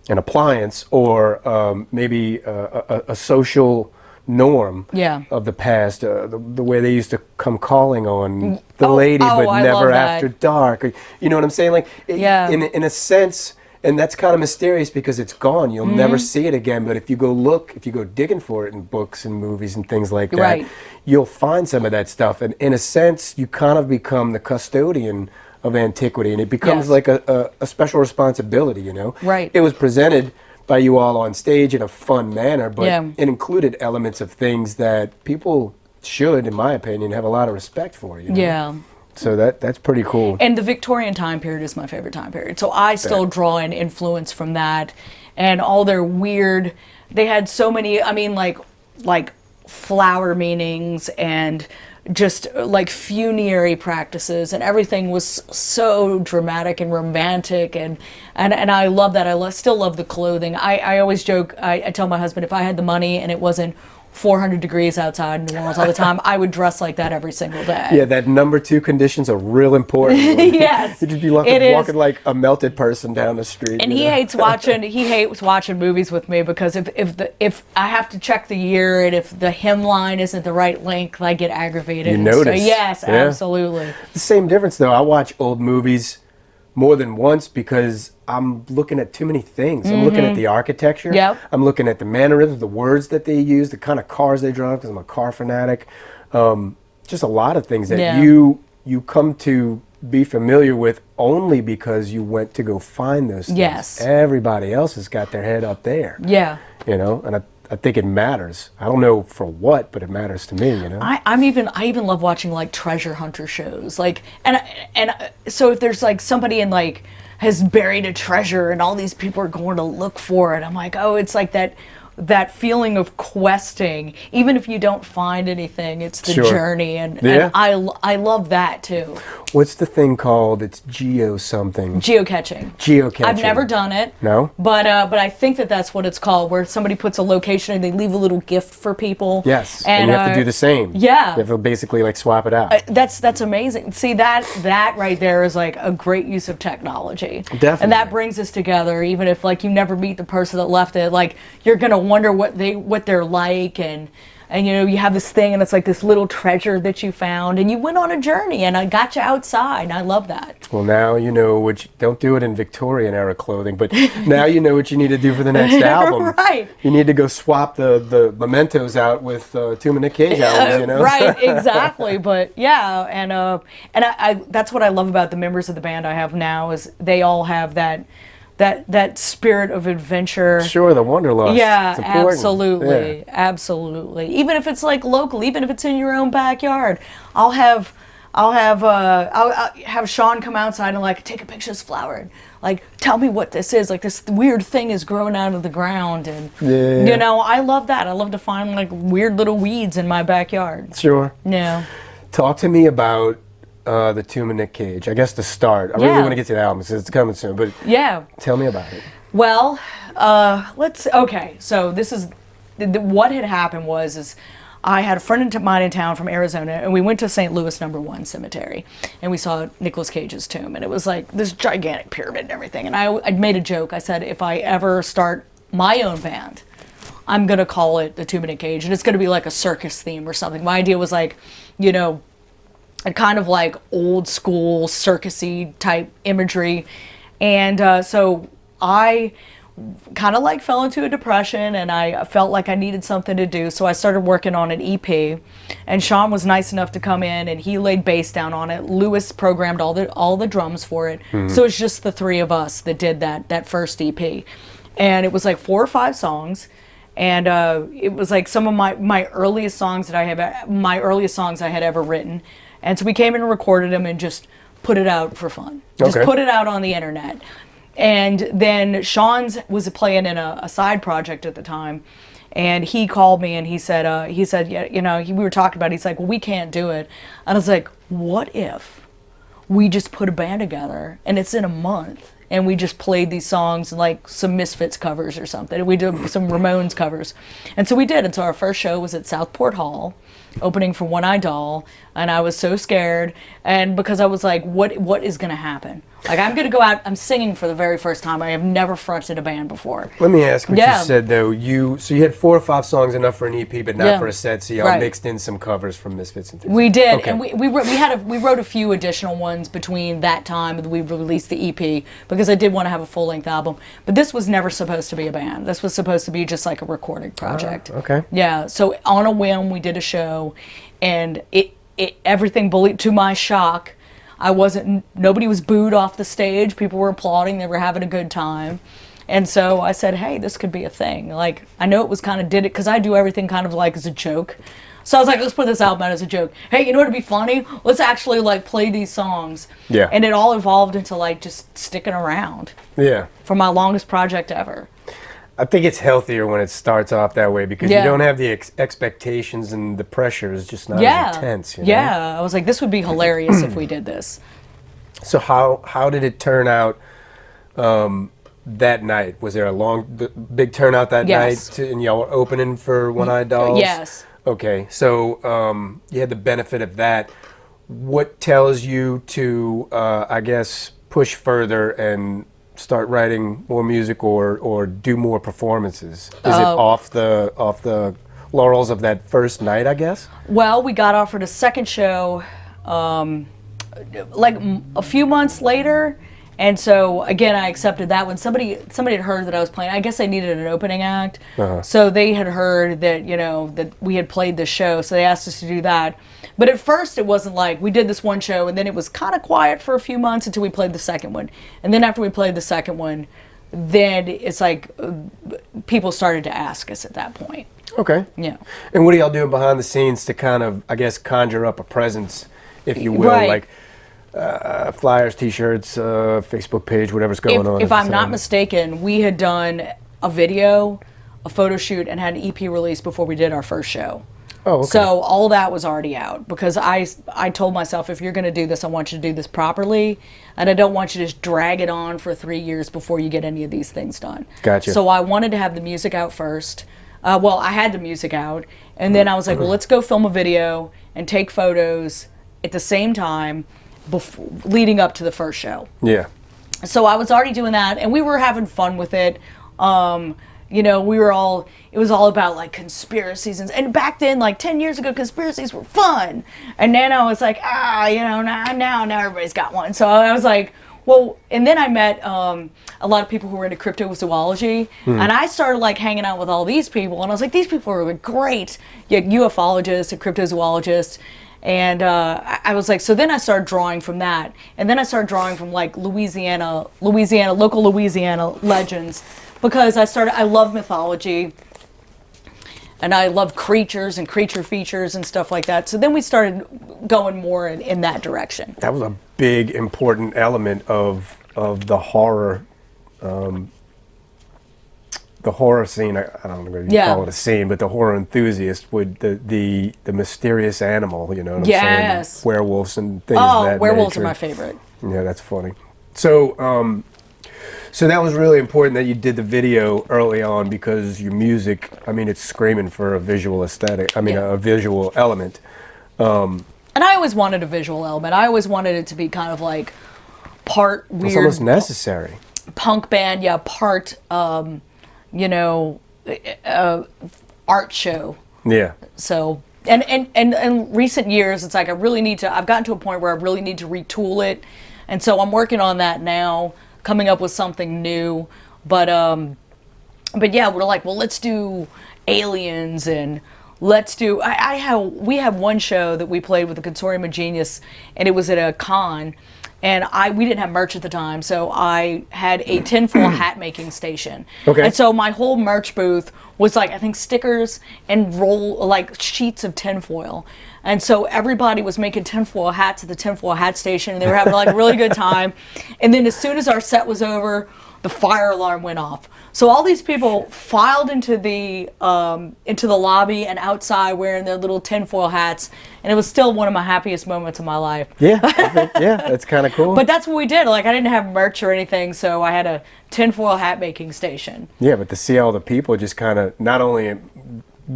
appliance or maybe a social norm of the past, the way they used to come calling on the lady, but I never love that. after dark. You know what I'm saying? In a sense, and that's kind of mysterious because it's gone. You'll never see it again. But if you go digging for it in books and movies and things like that, Right. you'll find some of that stuff. And in a sense, you kind of become the custodian of antiquity, and it becomes Yes. like a special responsibility, you know? Right. It was presented by you all on stage in a fun manner, but Yeah. it included elements of things that people should, in my opinion, have a lot of respect for, you know? Yeah. So that's pretty cool. And the Victorian time period is my favorite time period. So I still draw an influence from that, and all their weird. They had so many. I mean, like flower meanings and just like funerary practices, and everything was so dramatic and romantic, and I love that. Still love the clothing. I always joke. I tell my husband, if I had the money and it wasn't 400 degrees outside in New Orleans all the time, I would dress like that every single day. Yeah, that number 2 conditions are real important. Yes, You'd just be walking like a melted person down the street. and he hates watching movies with me, because if I have to check the year, and if the hemline isn't the right length, I get aggravated. You And notice. So, yes, Yeah. absolutely. The same difference, though. I watch old movies more than once because I'm looking at too many things. I'm looking at the architecture. Yep. I'm looking at the mannerisms, the words that they use, the kind of cars they drive, because I'm a car fanatic. Just a lot of things that Yeah. you come to be familiar with only because you went to go find those things. Yes. Everybody else has got their head up there. Yeah. You know, and I think it matters. I don't know for what, but it matters to me, you know? I even love watching like treasure hunter shows, so if there's like somebody in like has buried a treasure and all these people are going to look for it, I'm like, oh, it's like that feeling of questing. Even if you don't find anything, it's the Sure. journey, and Yeah. I love that too. What's the thing called? It's geo something. Geocaching. Geocaching. I've never done it. No? But I think that's what it's called, where somebody puts a location and they leave a little gift for people. Yes, and you have to do the same. Yeah. You have to basically like swap it out. That's amazing. See, that right there is like a great use of technology. Definitely. And that brings us together, even if like you never meet the person that left it, like you're gonna wonder what they're like, and you know, you have this thing and it's like this little treasure that you found, and you went on a journey, and I got you outside. I love that. Well, now you know don't do it in Victorian era clothing, but now you know what you need to do for the next album. Right. You need to go swap the mementos out with 2-minute cage albums, you know? Right, exactly. But yeah, and I that's what I love about the members of the band I have now, is they all have that spirit of adventure. Sure, the wanderlust. Yeah, It's important. absolutely, Yeah. absolutely. Even if it's like local, even if it's in your own backyard, I'll have Sean come outside and like take a picture of this flower, and like tell me what this is. Like this weird thing is growing out of the ground, and Yeah. you know, I love that. I love to find like weird little weeds in my backyard. Sure. Yeah. Talk to me about the 2-minute cage. I guess to start. I really Yeah. want to get to the album because it's coming soon, but Yeah. tell me about it. Well, okay, so this is, what had happened is I had a friend of mine in town from Arizona, and we went to St. Louis #1 Cemetery, and we saw Nicolas Cage's tomb, and it was like this gigantic pyramid and everything, and I made a joke. I said, if I ever start my own band, I'm going to call it the 2-minute cage, and it's going to be like a circus theme or something. My idea was like, you know, a kind of like old school circusy type imagery, and so I kind of like fell into a depression, and I felt like I needed something to do, so I started working on an EP, and Sean was nice enough to come in and he laid bass down on it. Lewis programmed all the drums for it, so it's just the three of us that did that first EP, and it was like 4 or 5 songs. And it was like some of my earliest songs I had ever written. And so we came in and recorded them and just put it out for fun. Just Okay. put it out on the internet. And then Sean's was playing in a side project at the time. And he called me and he said, yeah, you know, we were talking about it. He's like, well, we can't do it. And I was like, what if we just put a band together and it's in a month? And we just played these songs like some Misfits covers or something. And we did some Ramones covers. And so we did. And so our first show was at Southport Hall, opening for One Eye Doll. And I was so scared. And because I was like, what is going to happen? Like, I'm going to go out, I'm singing for the very first time. I have never fronted a band before. Let me ask what Yeah. you said though. So you had 4 or 5 songs, enough for an EP, but not Yeah. for a set. So y'all Right. mixed in some covers from Misfits and things. We did, Okay. and we wrote a few additional ones between that time and we released the EP, because I did want to have a full length album. But this was never supposed to be a band. This was supposed to be just like a recording project. Okay. Yeah. So on a whim, we did a show, and everything to my shock, Nobody was booed off the stage. People were applauding. They were having a good time. And so I said, hey, this could be a thing. Like, I know it was kind of did it because I do everything kind of like as a joke. So I was like, let's put this album out as a joke. Hey, you know what'd be funny? Let's actually like play these songs. Yeah. And it all evolved into like just sticking around. Yeah. For my longest project ever. I think it's healthier when it starts off that way because Yeah. you don't have the expectations and the pressure is just not Yeah. as intense. You know? Yeah. I was like, this would be hilarious if we did this. So how did it turn out that night? Was there a big turnout that Yes. night and y'all were opening for One Eyed Dolls? Yes. Okay, so you had the benefit of that. What tells you to, I guess, push further and start writing more music or do more performances? Is it off the laurels of that first night, I guess? Well, we got offered a second show like a few months later. And so again, I accepted that when somebody had heard that I was playing. I guess they needed an opening act, so they had heard that that we had played the show, so they asked us to do that. But at first, it wasn't like we did this one show, and then it was kind of quiet for a few months until we played the second one, and then after we played the second one, then it's like people started to ask us at that point. Okay. Yeah. And what are y'all doing behind the scenes to kind of, I guess, conjure up a presence, if you will, Right. like? Flyers, T-shirts, Facebook page, whatever's going on. If I'm not mistaken, we had done a video, a photo shoot, and had an EP release before we did our first show. Oh, okay. So all that was already out because I told myself, if you're going to do this, I want you to do this properly, and I don't want you to just drag it on for 3 years before you get any of these things done. Gotcha. So I wanted to have the music out first. Well, I had the music out, and then I was like, well, let's go film a video and take photos at the same time leading up to the first show. Yeah. So I was already doing that, and we were having fun with it. It was all about like conspiracies, and back then, like 10 years ago, conspiracies were fun. And then I was like, now everybody's got one. So I was like, well, and then I met a lot of people who were into cryptozoology, and I started like hanging out with all these people, and I was like, these people are great, ufologists and cryptozoologists. And I was like, so then I started drawing from that. And then I started drawing from like Louisiana, local Louisiana legends. Because I love mythology. And I love creatures and creature features and stuff like that. So then we started going more in that direction. That was a big, important element of the horror the horror scene, I don't know if you call it a scene, but the horror enthusiast would the mysterious animal, you know what I'm saying? Werewolves and things of that werewolves nature. are my favorite. Yeah, that's funny. So so that was really important that you did the video early on because your music, I mean, it's screaming for a visual aesthetic. I mean, a visual element. And I always wanted a visual element. I always wanted it to be kind of like part weird. It's almost necessary. Punk band, part art show. Yeah. So, and recent years, it's like I've gotten to a point where I really need to retool it. And so I'm working on that now, coming up with something new. But yeah, we're like, well, let's do aliens and let's do, we have one show that we played with the Consortium of Genius, and it was at a con. And we didn't have merch at the time, so I had a tinfoil hat making station. Okay. And so my whole merch booth was like, I think stickers and sheets of tinfoil. And so everybody was making tinfoil hats at the tinfoil hat station, and they were having like a really good time. And then as soon as our set was over, the fire alarm went off. So all these people filed into the lobby and outside wearing their little tinfoil hats, and it was still one of my happiest moments of my life. Yeah, that's kind of cool. But that's what we did. Like, I didn't have merch or anything, so I had a tinfoil hat making station. Yeah, but to see all the people just kind of not only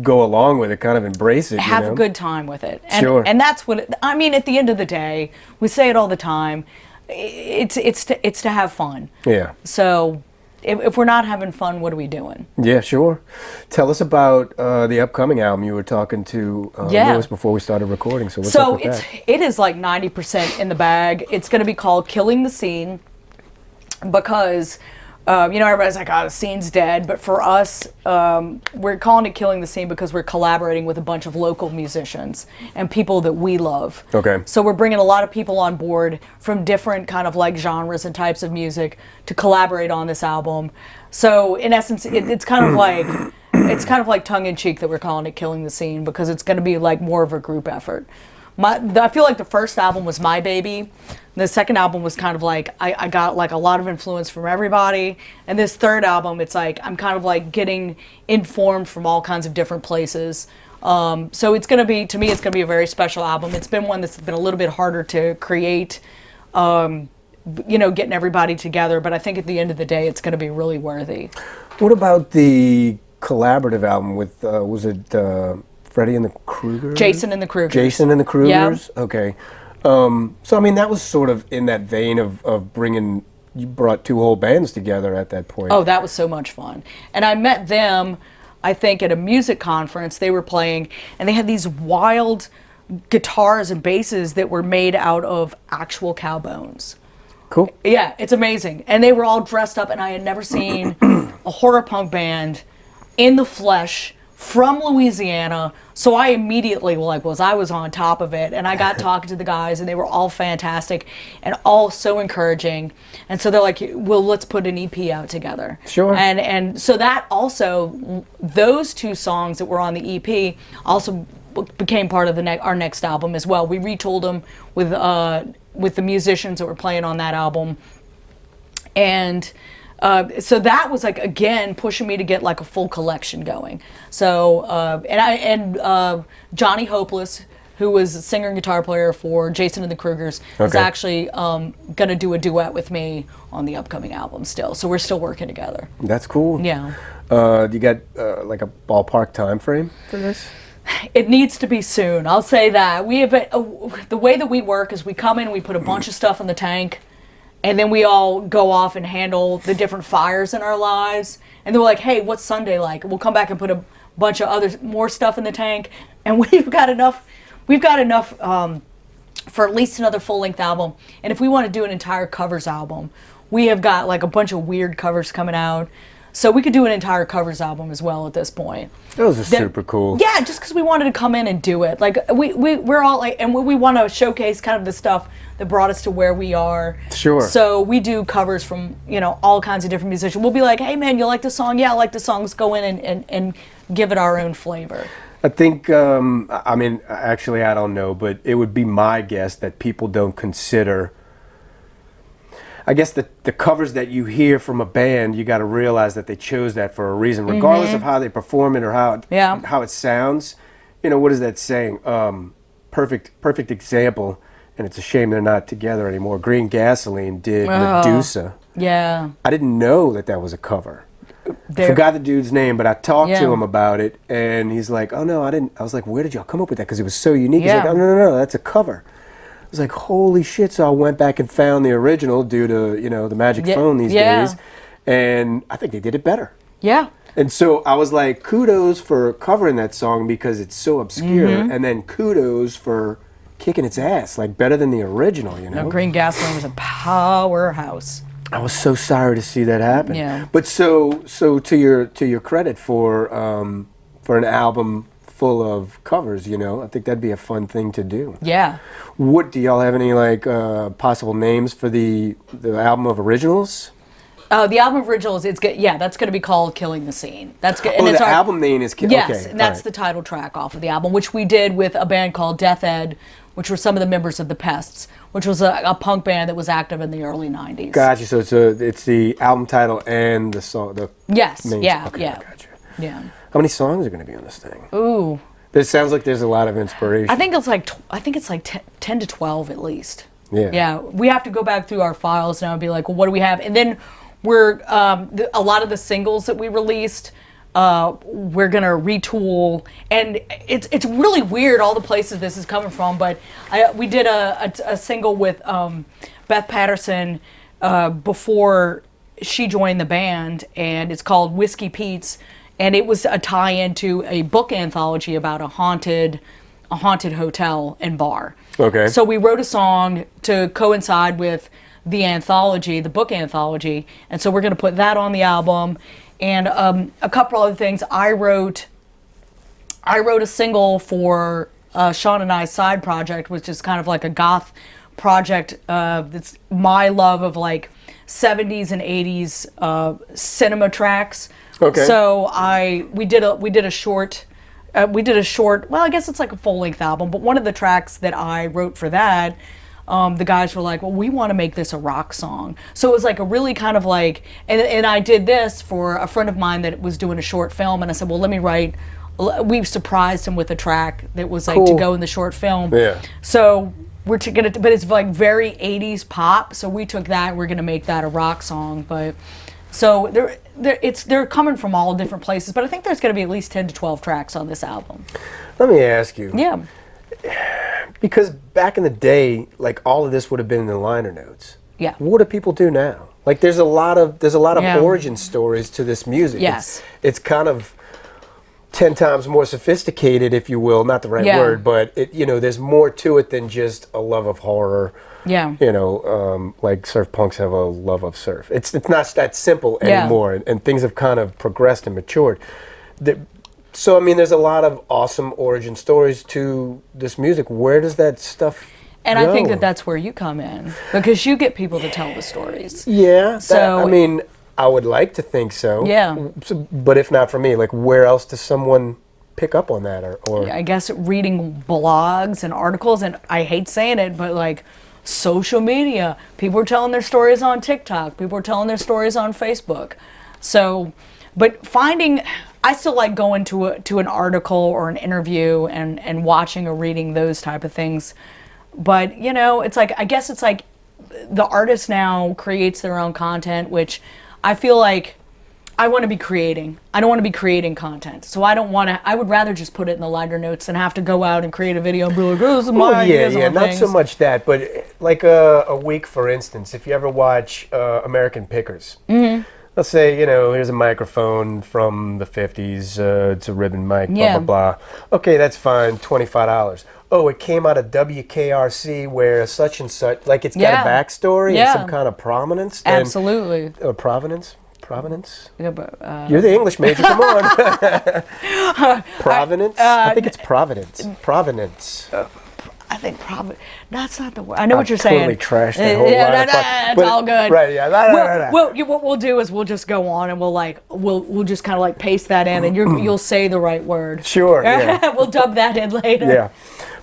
go along with it, kind of embrace it, have a good time with it. And, Sure. And that's what I mean. At the end of the day, we say it all the time. It's to have fun. Yeah. So if we're not having fun, what are we doing? Yeah, sure. Tell us about the upcoming album. You were talking to Lewis before we started recording. So what's up with that? It is like 90% in the bag. It's going to be called Killing the Scene because everybody's like, oh, the scene's dead. But for us, we're calling it Killing the Scene because we're collaborating with a bunch of local musicians and people that we love. Okay. So we're bringing a lot of people on board from different kind of like genres and types of music to collaborate on this album. So in essence, it's kind of like tongue-in-cheek that we're calling it Killing the Scene because it's going to be like more of a group effort. I feel like the first album was my baby. The second album was kind of like I got like a lot of influence from everybody, and this third album, it's like I'm kind of like getting informed from all kinds of different places. So it's gonna be, to me, it's gonna be a very special album. It's been one that's been a little bit harder to create, getting everybody together. But I think at the end of the day, it's gonna be really worthy. What about the collaborative album with was it Freddie and the Krugers? Jason and the Krugers. Jason and the Krugers? Yeah. Okay. So, I mean, that was sort of in that vein of bringing, you brought two whole bands together at that point. Oh, that was so much fun. And I met them, I think, at a music conference. They were playing, and they had these wild guitars and basses that were made out of actual cow bones. Cool. Yeah, it's amazing. And they were all dressed up, and I had never seen a horror punk band in the flesh from Louisiana. So I immediately I was on top of it, and I got talking to the guys, and they were all fantastic and all so encouraging. And so they're like, well, let's put an EP out together. Sure. And so that also, those two songs that were on the EP also became part of our next album as well. We retooled them with the musicians that were playing on that album. And so that was like, again, pushing me to get like a full collection going. So and Johnny Hopeless, who was a singer and guitar player for Jason and the Krugers, is actually gonna do a duet with me on the upcoming album still. So we're still working together. That's cool. Yeah. You got like a ballpark time frame for this? It needs to be soon. I'll say that. We have the way that we work is we come in, we put a bunch of stuff in the tank, and then we all go off and handle the different fires in our lives. And they're like, hey, what's Sunday like? We'll come back and put a bunch of more stuff in the tank. And we've got enough for at least another full-length album. And if we want to do an entire covers album, we have got like a bunch of weird covers coming out. So we could do an entire covers album as well at this point. Those are super cool. Yeah, just because we wanted to come in and do it. Like we're all like, and we want to showcase kind of the stuff that brought us to where we are. Sure. So we do covers from all kinds of different musicians. We'll be like, hey man, you like the song? Yeah, I like the song. Let's go in and give it our own flavor. I think, I mean, actually, I don't know, but it would be my guess that people don't consider. I guess the covers that you hear from a band, you got to realize that they chose that for a reason, regardless of how they perform it or how it sounds. What is that saying? Perfect example, and it's a shame they're not together anymore. Green Gasoline did Medusa. Yeah. I didn't know that was a cover. I forgot the dude's name, but I talked to him about it, and he's like, "Oh no, I didn't." I was like, "Where did y'all come up with that?" Because it was so unique. He's like, "Oh no, that's a cover." I was like, holy shit. So I went back and found the original due to, the magic phone these days. And I think they did it better. Yeah. And so I was like, kudos for covering that song because it's so obscure. And then kudos for kicking its ass, like better than the original, No, Green Gasoline was a powerhouse. I was so sorry to see that happen. Yeah. But so to your credit for an album full of covers, I think that'd be a fun thing to do. Yeah. What do y'all have any possible names for the album of originals? The album of originals, that's going to be called "Killing the Scene." That's good. And album name is yes, okay, and that's the title track off of the album, which we did with a band called Death Ed, which were some of the members of the Pests, which was a punk band that was active in the early '90s. Gotcha. So it's the album title and the song. Yes. Main Yeah. okay, Yeah. Gotcha. Yeah. How many songs are going to be on this thing? Ooh. It sounds like there's a lot of inspiration. I think it's like 10 to 12 at least. Yeah. Yeah. We have to go back through our files now and be like, well, what do we have? And then we're a lot of the singles that we released, we're gonna retool, and it's really weird all the places this is coming from. But we did a single with Beth Patterson before she joined the band, and it's called Whiskey Pete's. And it was a tie-in to a book anthology about a haunted hotel and bar. Okay. So we wrote a song to coincide with the anthology, the book anthology, and so we're going to put that on the album. And a couple other things. I wrote a single for Sean and I's side project, which is kind of like a goth project. That's my love of like 70s and 80s cinema tracks. Okay. So we did a short. Well, I guess it's like a full-length album. But one of the tracks that I wrote for that, the guys were like, well, we want to make this a rock song. So it was like a really kind of like, and I did this for a friend of mine that was doing a short film, and I said, well, let me write. We surprised him with a track that was like to go in the short film. Yeah. So we're gonna, but it's like very 80s pop. So we took that, we're gonna make that a rock song. But so they're coming from all different places. But I think there's gonna be at least 10 to 12 tracks on this album. Let me ask you. Yeah. Because back in the day, like all of this would have been in the liner notes. Yeah. What do people do now? Like there's a lot of Yeah. origin stories to this music. Yes. It's kind of 10 times more sophisticated, if you will, not the right Yeah. word, but there's more to it than just a love of horror. Yeah. Like surf punks have a love of surf. It's not that simple Yeah. anymore, and things have kind of progressed and matured. So, I mean, there's a lot of awesome origin stories to this music. Where does that stuff And go? I think that's where you come in, because you get people to tell the stories. Yeah. So- I mean, I would like to think so. Yeah. But if not for me, like, where else does someone pick up on that? Or I guess reading blogs and articles, and I hate saying it, but like social media. People are telling their stories on TikTok. People are telling their stories on Facebook. So, but I still like going to an article or an interview and watching or reading those type of things. But, it's like, I guess it's like the artist now creates their own content, which I feel like I want to be creating. I don't want to be creating content. So I would rather just put it in the liner notes than have to go out and create a video and be like, oh, this is my ideas on not things. so much that, but like a week, for instance, if you ever watch American Pickers, let's say, here's a microphone from the 50s, it's a ribbon mic, blah, Yeah. blah, blah. Okay, that's fine, $25. Oh, it came out of WKRC where such and such, like it's got Yeah. a backstory Yeah. and some kind of prominence. then- Absolutely. Provenance? Yeah, but, You're the English major, come on. Provenance? I think it's Providence. Provenance. I think probably that's not the word. I know what you're saying. Totally trashed that whole Yeah, line of fuck. it's But- all good. Right, yeah. What we'll do is we'll just go on and we'll just kind of like paste that in, and you'll say the right word. Sure, yeah. We'll dub that in later. Yeah.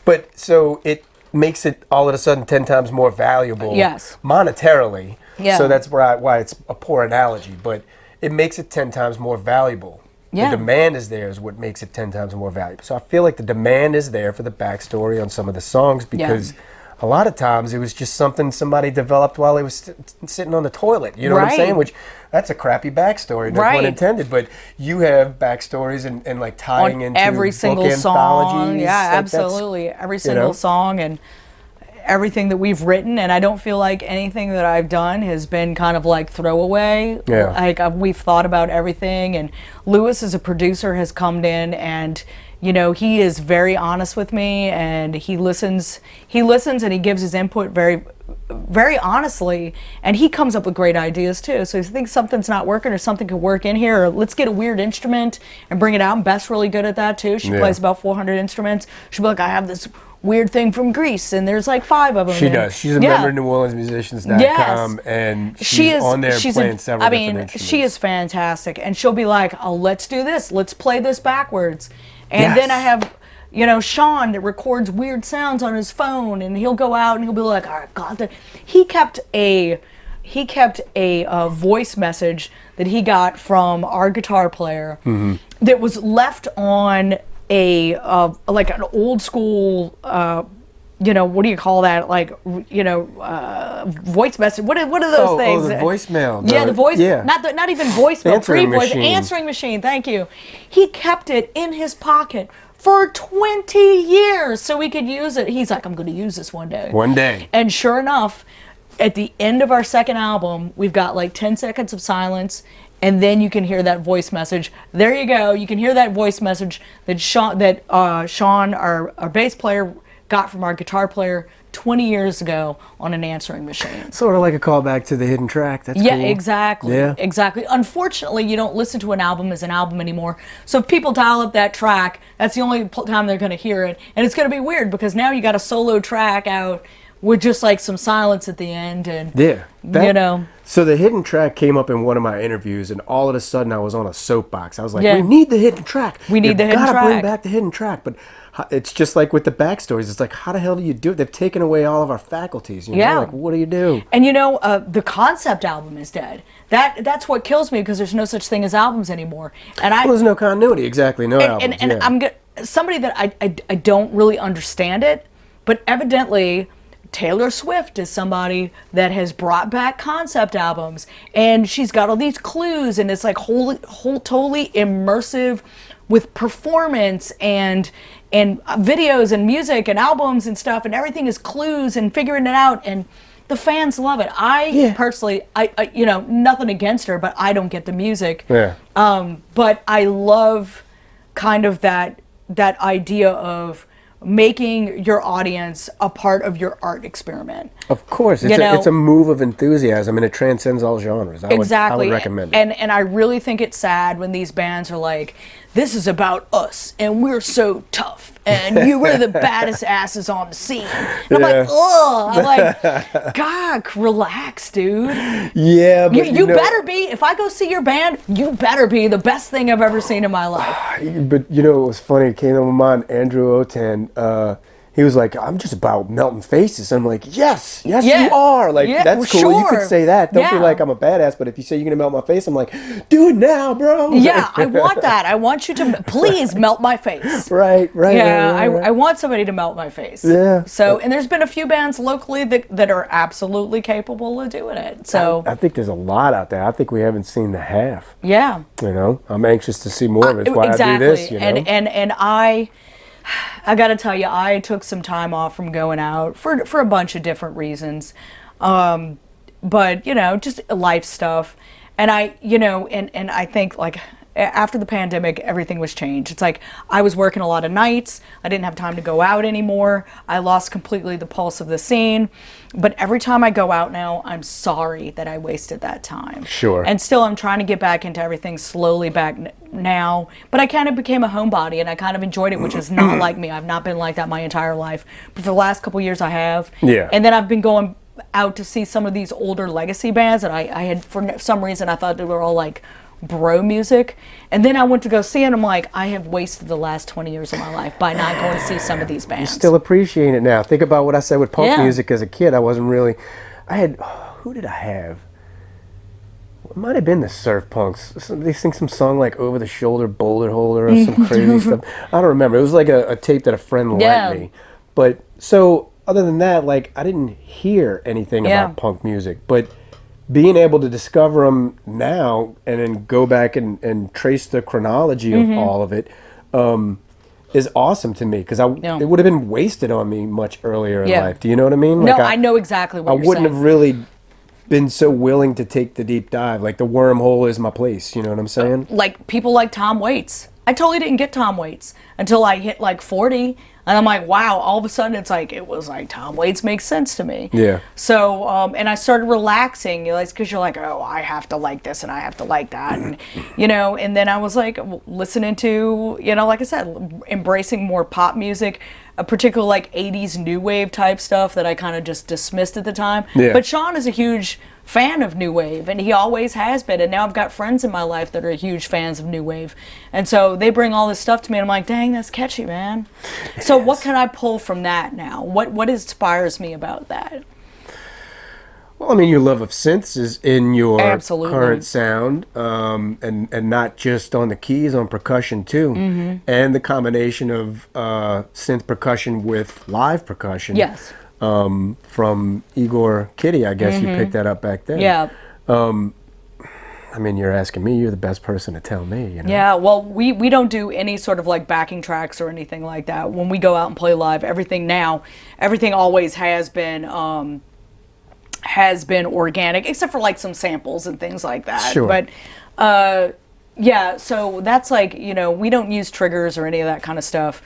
But so it makes it all of a sudden 10 times more valuable Yes. monetarily. Yeah. So that's why it's a poor analogy, but it makes it 10 times more valuable. Yeah. The demand is there is what makes it 10 times more valuable. So I feel like the demand is there for the backstory on some of the songs because a lot of times it was just something somebody developed while he was sitting on the toilet. You know what I'm Right. saying? Which that's a crappy backstory, no pun Right. intended. But you have backstories and like tying On into every book single song. anthologies. Yeah, Like, that's- absolutely. Every single song and everything that we've written, and I don't feel like anything that I've done has been kind of like throwaway. Yeah. Like we've thought about everything, and Lewis as a producer has come in, and he is very honest with me, and he listens and he gives his input very, very honestly, and he comes up with great ideas too. So if you think something's not working or something could work in here, or let's get a weird instrument and bring it out. And Beth's really good at that too. She plays about 400 instruments. She'll be like, I have this weird thing from Greece, and there's like 5 of them. She does. She's a member of Neworleansmusicians.com, Yes. and she's on there playing several different instruments. She is fantastic, and she'll be like, "Oh, let's do this. Let's play this backwards." And then I have, Sean that records weird sounds on his phone, and he'll go out and he'll be like, "All right, God." He kept a voice message that he got from our guitar player that was left on like an old school what do you call that, like voice message, what are those things? The voicemail. The voice, yeah. not even voicemail, Answering pre-voice, machine. answering machine, thank you. He kept it in his pocket for 20 years so we could use it. He's like, I'm going to use this one day. One day. And sure enough, at the end of our second album, we've got like 10 seconds of silence, and then you can hear that voice message. There you go. You can hear that voice message that Sean, our bass player, got from our guitar player 20 years ago on an answering machine. Sort of like a callback to the hidden track. That's Yeah, cool. exactly. Yeah. Exactly. Unfortunately, you don't listen to an album as an album anymore. So if people dial up that track, that's the only time they're going to hear it. And it's going to be weird because now you got a solo track out with just like some silence at the end. And, Yeah. you know. So the hidden track came up in one of my interviews, and all of a sudden I was on a soapbox. I was like, Yeah. we need the hidden track. We need the hidden gotta bring track. back the hidden track. But it's just like with the backstories. It's like, how the hell do you do it? They've taken away all of our faculties. You know? Yeah. Like, what do you do? And you know, the concept album is dead. That's what kills me because there's no such thing as albums anymore. And Well, there's no continuity. Exactly. No albums. and yeah. I'm somebody that I don't really understand it, but evidently Taylor Swift is somebody that has brought back concept albums, and she's got all these clues, and it's like whole totally immersive with performance and videos and music and albums and stuff, and everything is clues and figuring it out, and the fans love it. Personally, I you know, nothing against her, but I don't get the music. Yeah. But I love kind of that idea of making your audience a part of your art experiment. Of course, it's a move of enthusiasm, and it transcends all genres. I would recommend it. And I really think it's sad when these bands are like, this is about us, and we're so tough, and you were the baddest asses on the scene. And I'm like, ugh. I'm like, God, relax, dude. Yeah, but you better be, if I go see your band, you better be the best thing I've ever seen in my life. But you know, it was funny. It came to my mind, Andrew Otan, he was like, I'm just about melting faces. I'm like, yes, you are. Like, that's cool. Sure. You could say that. Don't be like I'm a badass. But if you say you're going to melt my face, I'm like, do it now, bro. Yeah, I want that. I want you to, please melt my face. Right. Yeah, right. I want somebody to melt my face. Yeah. So, and there's been a few bands locally that are absolutely capable of doing it. So I think there's a lot out there. I think we haven't seen the half. yeah. You know, I'm anxious to see more of it. That's why exactly. I do this, you know? And I got to tell you, I took some time off from going out for a bunch of different reasons. But, you know, just life stuff. And and I think like after the pandemic, everything was changed. It's like I was working a lot of nights. I didn't have time to go out anymore. I lost completely the pulse of the scene. But every time I go out now, I'm sorry that I wasted that time. Sure. And still, I'm trying to get back into everything slowly back now. But I kind of became a homebody, and I kind of enjoyed it, which is not like me. I've not been like that my entire life. But for the last couple years, I have. Yeah. And then I've been going out to see some of these older legacy bands that I had, for some reason, I thought they were all like bro music. And then I went to go see it, and I'm like, I have wasted the last 20 years of my life by not going to see some of these bands. You still appreciate it now. Think about what I said with punk Yeah. music as a kid. I wasn't really, who did I have? It might have been the Surf Punks. They sing some song like Over the Shoulder Boulder Holder or some crazy stuff. I don't remember. It was like a tape that a friend lent me. But so other than that, like I didn't hear anything about punk music. But being able to discover them now and then go back and trace the chronology of all of it is awesome to me because it would have been wasted on me much earlier in life. Do you know what I mean? No, Like I know exactly what you're saying. I wouldn't have really been so willing to take the deep dive. Like the wormhole is my place. You know what I'm saying? Like people like Tom Waits. I totally didn't get Tom Waits until I hit like 40. And I'm like, wow, all of a sudden it was like Tom Waits makes sense to me. Yeah. So, and I started relaxing, because you're like, oh, I have to like this and I have to like that. And, and then I was like listening to, like I said, embracing more pop music, particularly like 80s new wave type stuff that I kind of just dismissed at the time. Yeah. But Sean is a huge fan of new wave, and he always has been, and now I've got friends in my life that are huge fans of new wave, and so they bring all this stuff to me, and I'm like, dang, that's catchy, man. So what can I pull from that now? What inspires me about that? Well, I mean, your love of synths is in your Absolutely. current sound, and not just on the keys, on percussion too, and the combination of synth percussion with live percussion. Yes. From Igor Kitty, I guess you picked that up back then. Yeah. I mean, you're asking me, you're the best person to tell me, Yeah, well, we don't do any sort of like backing tracks or anything like that. When we go out and play live, everything always has been organic, except for like some samples and things like that. Sure. But yeah, so that's like, we don't use triggers or any of that kind of stuff.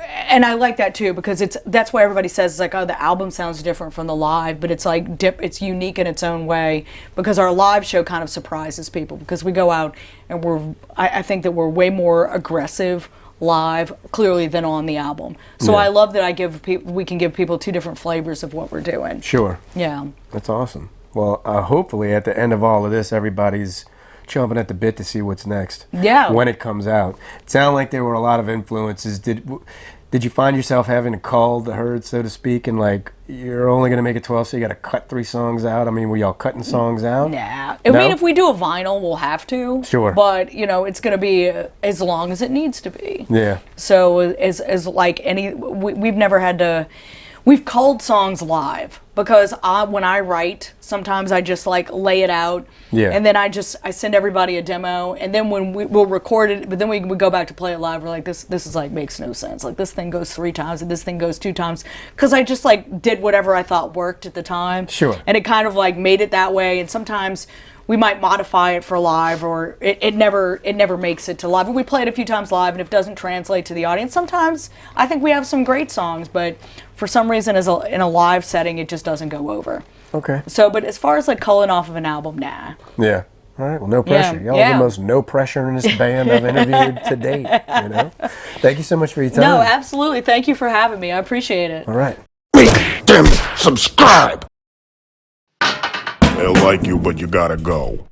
and I like that too, because that's why everybody says, it's like, oh, the album sounds different from the live, but it's like it's unique in its own way, because our live show kind of surprises people, because we go out and I think that we're way more aggressive live, clearly, than on the album. So I love that we can give people two different flavors of what we're doing. Sure. Yeah. That's awesome. Well, hopefully at the end of all of this, everybody's chomping at the bit to see what's next. Yeah. When it comes out. It sounded like there were a lot of influences. Did you find yourself having to cull the herd, so to speak, and like, you're only going to make it 12, so you got to cut 3 songs out? I mean, were y'all cutting songs out? Nah. I mean, if we do a vinyl, we'll have to. Sure. But, you know, it's going to be as long as it needs to be. Yeah. So as like we've never had to, we've culled songs live, because when I write, sometimes I just like lay it out. Yeah. And then I send everybody a demo, and then when we'll record it, but then we go back to play it live, we're like, this is like makes no sense. Like, this thing goes 3 times and this thing goes 2 times, because I just like did whatever I thought worked at the time. Sure. And it kind of like made it that way, and sometimes we might modify it for live, or it never makes it to live. We play it a few times live, and if it doesn't translate to the audience, sometimes I think we have some great songs, but for some reason, in a live setting, it just doesn't go over. Okay. So, but as far as like culling off of an album, nah. Yeah. All right. Well, no pressure. Y'all are the most no pressure in this band I've interviewed to date. You know. Thank you so much for your time. No, absolutely. Thank you for having me. I appreciate it. All right. Make them subscribe. They'll like you, but you gotta go.